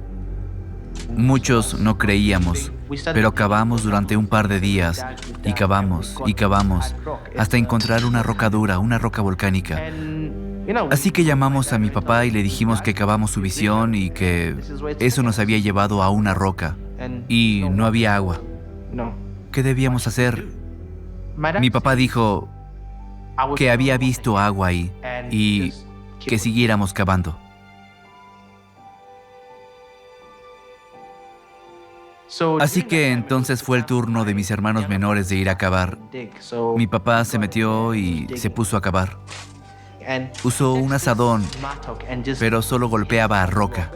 B: Muchos no creíamos, pero cavamos durante un par de días y cavamos hasta encontrar una roca dura, una roca volcánica. Así que llamamos a mi papá y le dijimos que cavamos su visión y que eso nos había llevado a una roca y no había agua. ¿Qué debíamos hacer? Mi papá dijo que había visto agua ahí y que siguiéramos cavando. Así que entonces fue el turno de mis hermanos menores de ir a cavar. Mi papá se metió y se puso a cavar. Usó un azadón, pero solo golpeaba a roca.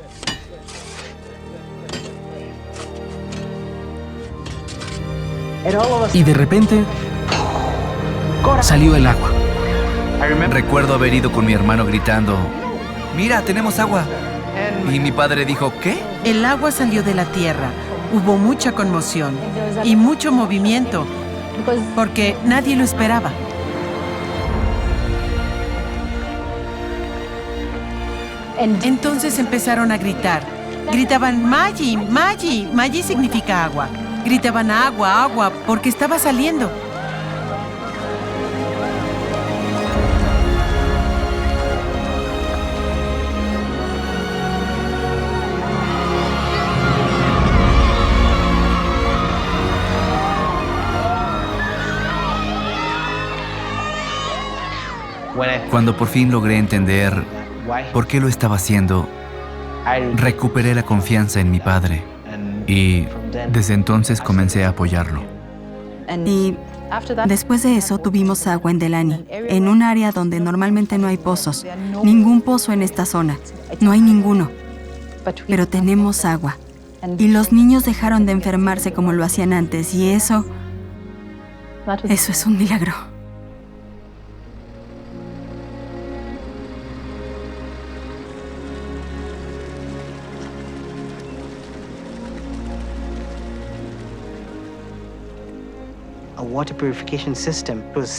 G: Y de repente salió el agua.
B: Recuerdo haber ido con mi hermano gritando, ¡mira, tenemos agua! Y mi padre dijo, ¿qué?
M: El agua salió de la tierra. Hubo mucha conmoción y mucho movimiento, porque nadie lo esperaba. Entonces empezaron a gritar. Gritaban, Maggie, Maggie. Maggie significa agua. Gritaban agua, agua, porque estaba saliendo.
B: Cuando por fin logré entender por qué lo estaba haciendo, recuperé la confianza en mi padre y desde entonces comencé a apoyarlo.
I: Y después de eso tuvimos agua en Delany, en un área donde normalmente no hay pozos. Ningún pozo en esta zona. No hay ninguno. Pero tenemos agua. Y los niños dejaron de enfermarse como lo hacían antes y eso es un milagro.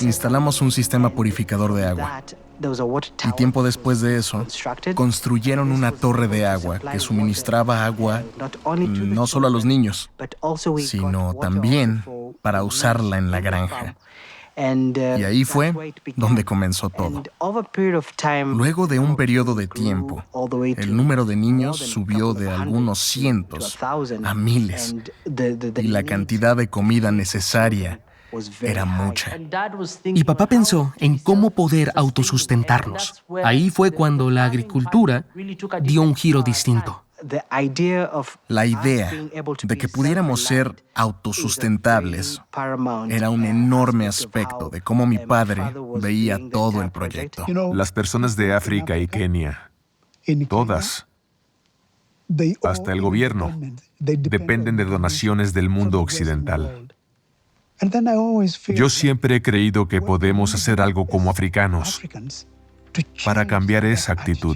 T: Instalamos un sistema purificador de agua. Y tiempo después de eso, construyeron una torre de agua que suministraba agua no solo a los niños, sino también para usarla en la granja. Y ahí fue donde comenzó todo. Luego de un periodo de tiempo, el número de niños subió de algunos cientos a miles, y la cantidad de comida necesaria era mucha.
G: Y papá pensó en cómo poder autosustentarnos. Ahí fue cuando la agricultura dio un giro distinto.
T: La idea de que pudiéramos ser autosustentables era un enorme aspecto de cómo mi padre veía todo el proyecto.
C: Las personas de África y Kenia, todas, hasta el gobierno, dependen de donaciones del mundo occidental. Yo siempre he creído que podemos hacer algo como africanos para cambiar esa actitud.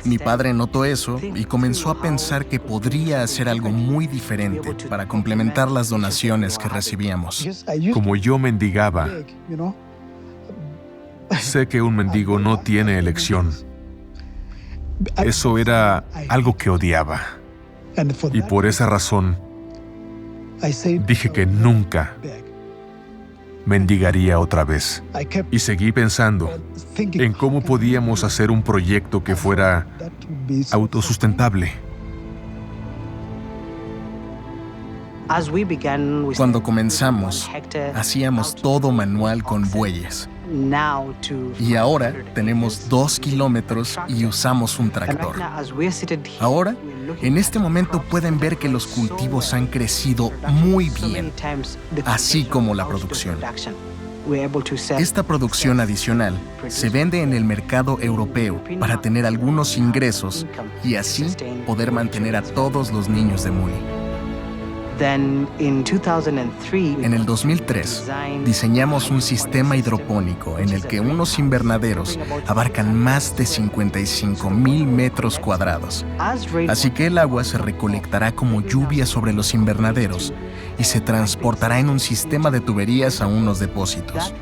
T: Mi padre notó eso y comenzó a pensar que podría hacer algo muy diferente para complementar las donaciones que recibíamos.
C: Como yo mendigaba, Sé que un mendigo no tiene elección. Eso era algo que odiaba. Y por esa razón, dije que nunca mendigaría otra vez. Y seguí pensando en cómo podíamos hacer un proyecto que fuera autosustentable.
T: Cuando comenzamos, hacíamos todo manual con bueyes. Y ahora tenemos 2 kilómetros y usamos un tractor. Ahora, en este momento pueden ver que los cultivos han crecido muy bien, así como la producción. Esta producción adicional se vende en el mercado europeo para tener algunos ingresos y así poder mantener a todos los niños de Muni. En el 2003, diseñamos un sistema hidropónico en el que unos invernaderos abarcan más de 55,000 metros cuadrados. Así que el agua se recolectará como lluvia sobre los invernaderos y se transportará en un sistema de tuberías a unos depósitos.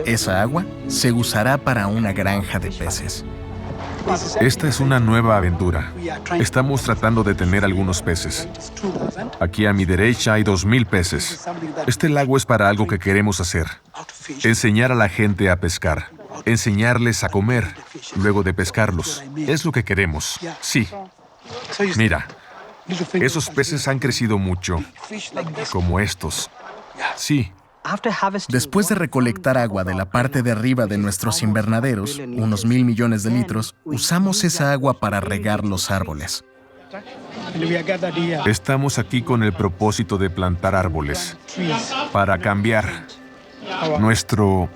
T: Esa agua se usará para una granja de peces.
C: Esta es una nueva aventura. Estamos tratando de tener algunos peces. Aquí a mi derecha hay 2,000 peces. Este lago es para algo que queremos hacer. Enseñar a la gente a pescar. Enseñarles a comer, luego de pescarlos. Es lo que queremos. Sí. Mira, esos peces han crecido mucho, como estos. Sí.
T: Después de recolectar agua de la parte de arriba de nuestros invernaderos, unos 1,000 millones de litros, usamos esa agua para regar los árboles.
C: Estamos aquí con el propósito de plantar árboles para cambiar nuestro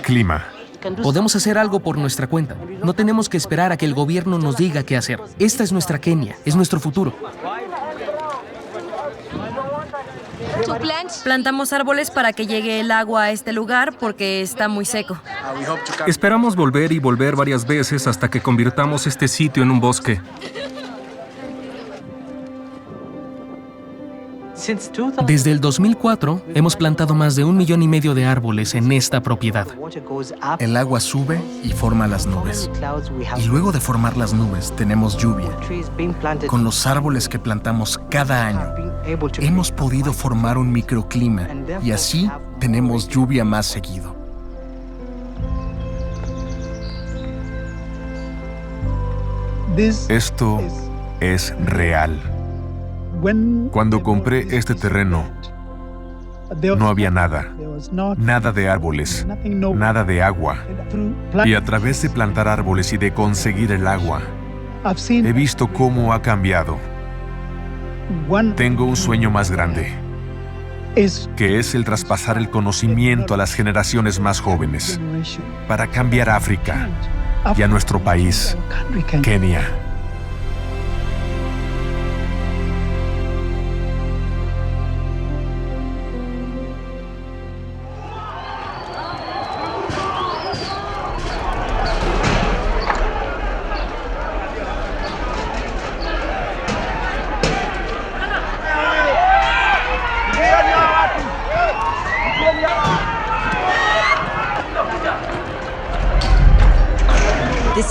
C: clima.
G: Podemos hacer algo por nuestra cuenta. No tenemos que esperar a que el gobierno nos diga qué hacer. Esta es nuestra Kenia, es nuestro futuro.
F: Plantamos árboles para que llegue el agua a este lugar porque está muy seco.
N: Esperamos volver y volver varias veces hasta que convirtamos este sitio en un bosque.
G: Desde el 2004, hemos plantado más de 1,5 millones de árboles en esta propiedad.
T: El agua sube y forma las nubes. Y luego de formar las nubes, tenemos lluvia. Con los árboles que plantamos cada año, hemos podido formar un microclima y así tenemos lluvia más seguido.
C: Esto es real. Cuando compré este terreno, no había nada. Nada de árboles, nada de agua. Y a través de plantar árboles y de conseguir el agua, he visto cómo ha cambiado. Tengo un sueño más grande, que es el traspasar el conocimiento a las generaciones más jóvenes para cambiar a África y a nuestro país, Kenia.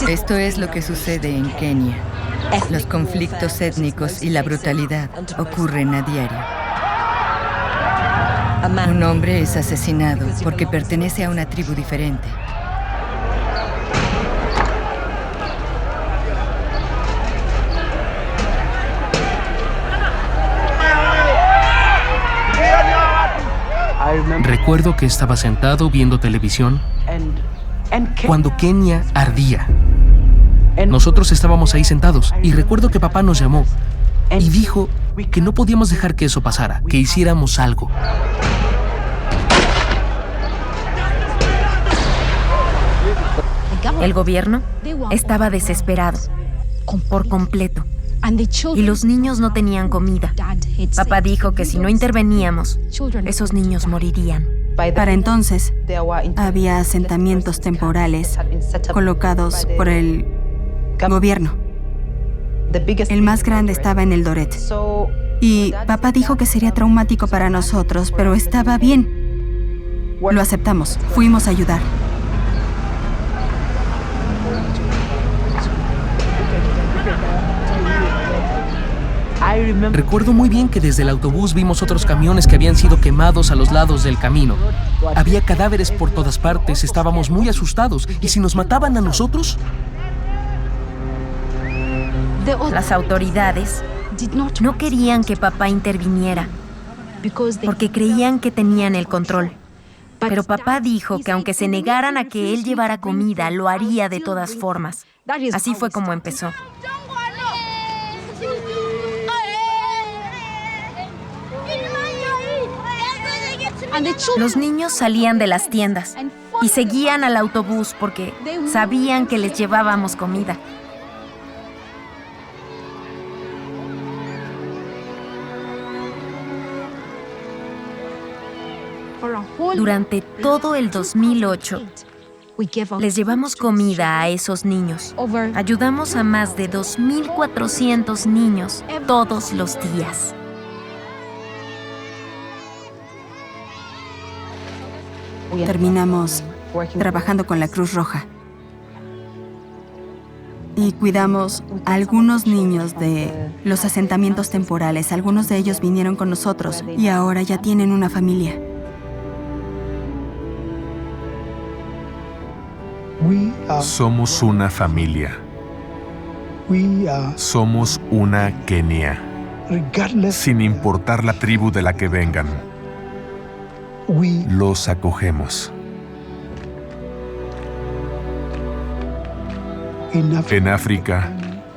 E: Esto es lo que sucede en Kenia. Los conflictos étnicos y la brutalidad ocurren a diario. Un hombre es asesinado porque pertenece a una tribu diferente.
G: Recuerdo que estaba sentado viendo televisión cuando Kenia ardía. Nosotros estábamos ahí sentados y recuerdo que papá nos llamó y dijo que no podíamos dejar que eso pasara, que hiciéramos algo.
F: El gobierno estaba desesperado, por completo, y los niños no tenían comida. Papá dijo que si no interveníamos, esos niños morirían.
I: Para entonces, había asentamientos temporales colocados por el gobierno. El más grande estaba en el Doret. Y papá dijo que sería traumático para nosotros, pero estaba bien. Lo aceptamos. Fuimos a ayudar.
G: Recuerdo muy bien que desde el autobús vimos otros camiones que habían sido quemados a los lados del camino. Había cadáveres por todas partes, estábamos muy asustados. ¿Y si nos mataban a nosotros?
F: Las autoridades no querían que papá interviniera porque creían que tenían el control. Pero papá dijo que aunque se negaran a que él llevara comida, lo haría de todas formas. Así fue como empezó. Los niños salían de las tiendas y seguían al autobús porque sabían que les llevábamos comida. Durante todo el 2008, les llevamos comida a esos niños. Ayudamos a más de 2,400 niños todos los días.
I: Terminamos trabajando con la Cruz Roja. Y cuidamos a algunos niños de los asentamientos temporales. Algunos de ellos vinieron con nosotros y ahora ya tienen una familia.
C: Somos una familia. Somos una Kenia. Sin importar la tribu de la que vengan, los acogemos. En África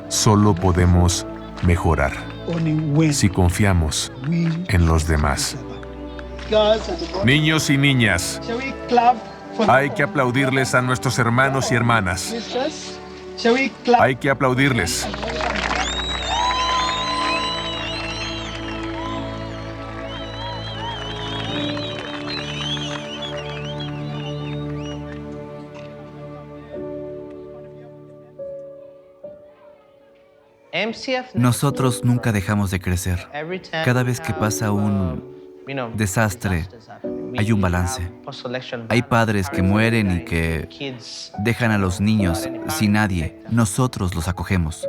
C: solo podemos mejorar si confiamos en los demás. Niños y niñas, hay que aplaudirles a nuestros hermanos y hermanas. Hay que aplaudirles.
B: Nosotros nunca dejamos de crecer. Cada vez que pasa un desastre, hay un balance. Hay padres que mueren y que dejan a los niños sin nadie. Nosotros los acogemos.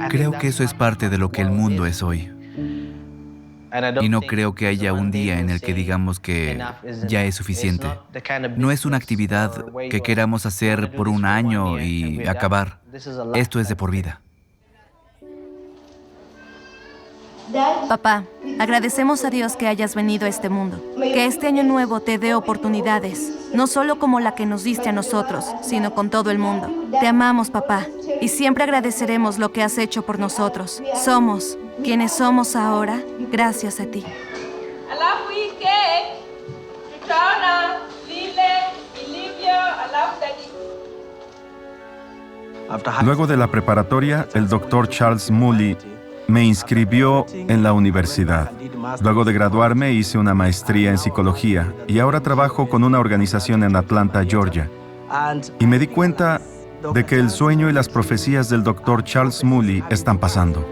B: Creo que eso es parte de lo que el mundo es hoy. Y no creo que haya un día en el que digamos que ya es suficiente. No es una actividad que queramos hacer por un año y acabar. Esto es de por vida.
Q: Papá, agradecemos a Dios que hayas venido a este mundo. Que este año nuevo te dé oportunidades, no solo como la que nos diste a nosotros, sino con todo el mundo. Te amamos, papá, y siempre agradeceremos lo que has hecho por nosotros. Somos quienes somos ahora, gracias a ti.
L: Luego de la preparatoria, el Dr. Charles Mooley me inscribió en la universidad. Luego de graduarme hice una maestría en psicología y ahora trabajo con una organización en Atlanta, Georgia. Y me di cuenta de que el sueño y las profecías del Dr. Charles Mooley están pasando.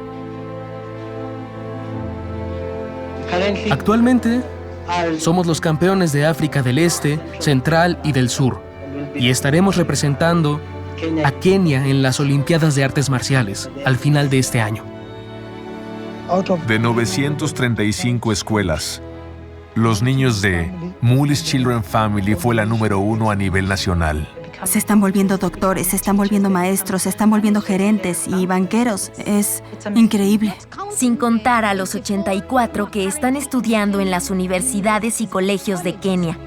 G: Actualmente, somos los campeones de África del Este, Central y del Sur. Y estaremos representando a Kenia en las Olimpiadas de Artes Marciales al final de este año.
C: De 935 escuelas, los niños de Mooley's Children Family fue la número 1 a nivel nacional.
I: Se están volviendo doctores, se están volviendo maestros, se están volviendo gerentes y banqueros. Es increíble.
F: Sin contar a los 84 que están estudiando en las universidades y colegios de Kenia.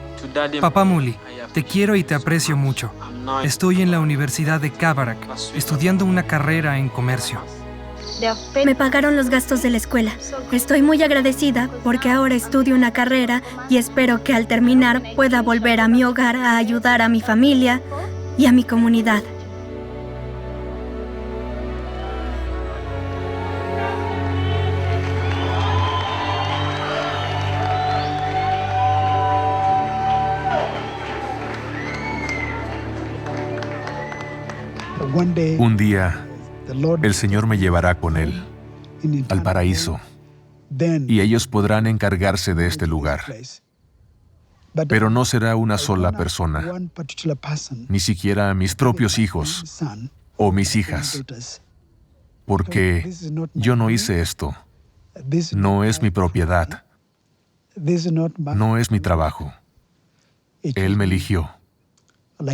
U: Papá Mooley, te quiero y te aprecio mucho. Estoy en la Universidad de Kabarak, estudiando una carrera en comercio.
V: Me pagaron los gastos de la escuela. Estoy muy agradecida porque ahora estudio una carrera y espero que al terminar pueda volver a mi hogar a ayudar a mi familia y a mi comunidad.
C: Un día, El Señor me llevará con Él al paraíso y ellos podrán encargarse de este lugar. Pero no será una sola persona, ni siquiera mis propios hijos o mis hijas, porque yo no hice esto. No es mi propiedad. No es mi trabajo. Él me eligió,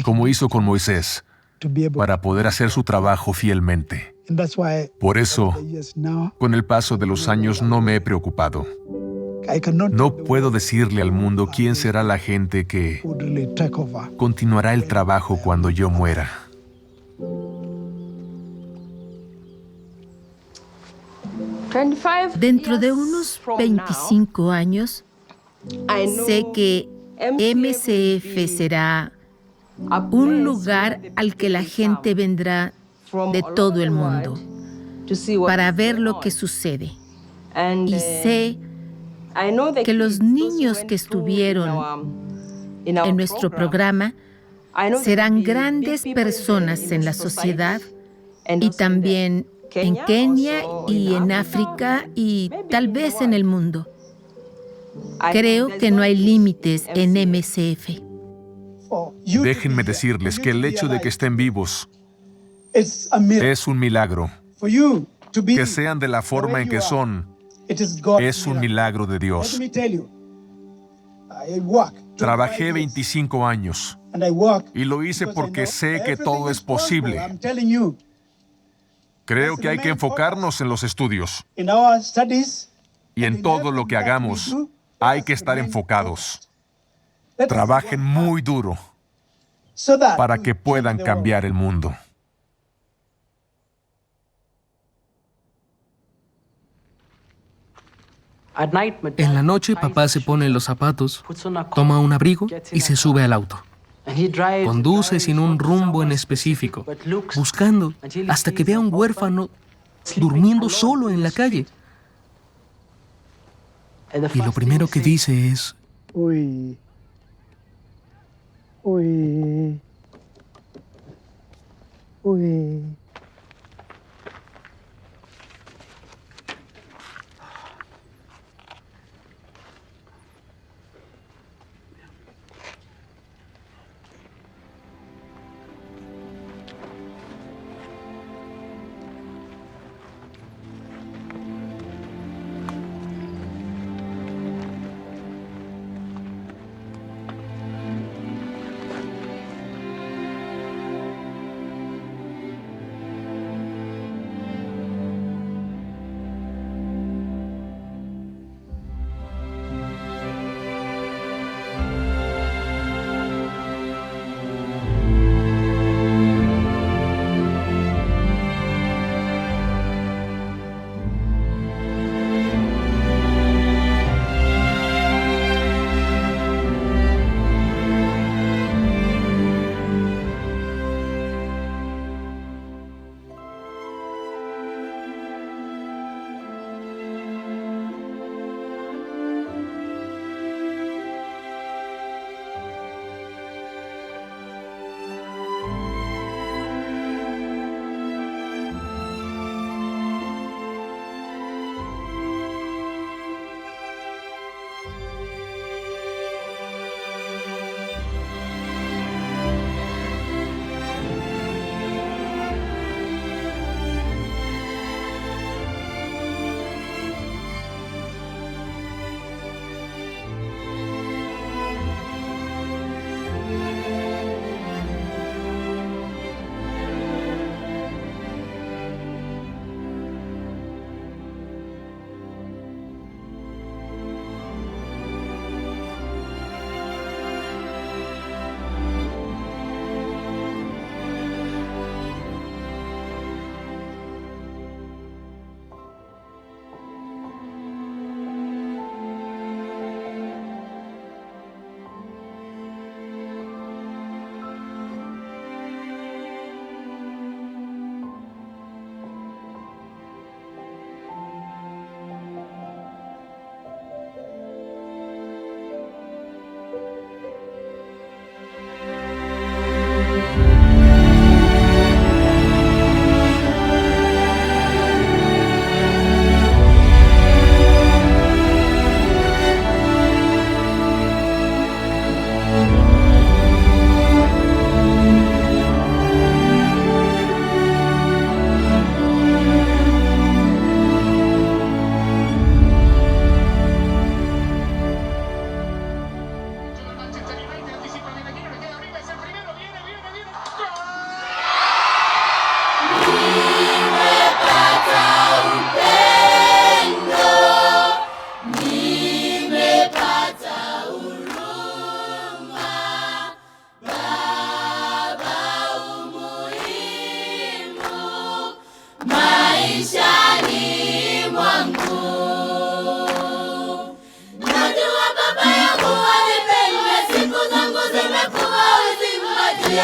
C: como hizo con Moisés, para poder hacer su trabajo fielmente. Por eso, con el paso de los años no me he preocupado. No puedo decirle al mundo quién será la gente que continuará el trabajo cuando yo muera.
E: Dentro de unos 25 años, sé que MCF será un lugar al que la gente vendrá de todo el mundo para ver lo que sucede. Y sé que los niños que estuvieron en nuestro programa serán grandes personas en la sociedad y también en Kenia y en África y tal vez en el mundo. Creo que no hay límites en MCF.
C: Déjenme decirles que el hecho de que estén vivos es un milagro. Que sean de la forma en que son es un milagro de Dios. Trabajé 25 años y lo hice porque sé que todo es posible. Creo que hay que enfocarnos en los estudios y en todo lo que hagamos. Hay que estar enfocados. Trabajen muy duro para que puedan cambiar el mundo.
G: En la noche, papá se pone los zapatos, toma un abrigo y se sube al auto. Conduce sin un rumbo en específico, buscando hasta que vea a un huérfano durmiendo solo en la calle. Y lo primero que dice es:
A: Uy. Uy. Uy.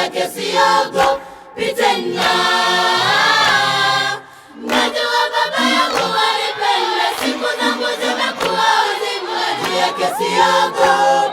H: yake siogopi tena. Najua baba yangu alipenda siku zangu zimekuwa uzima, juu yake siogopi.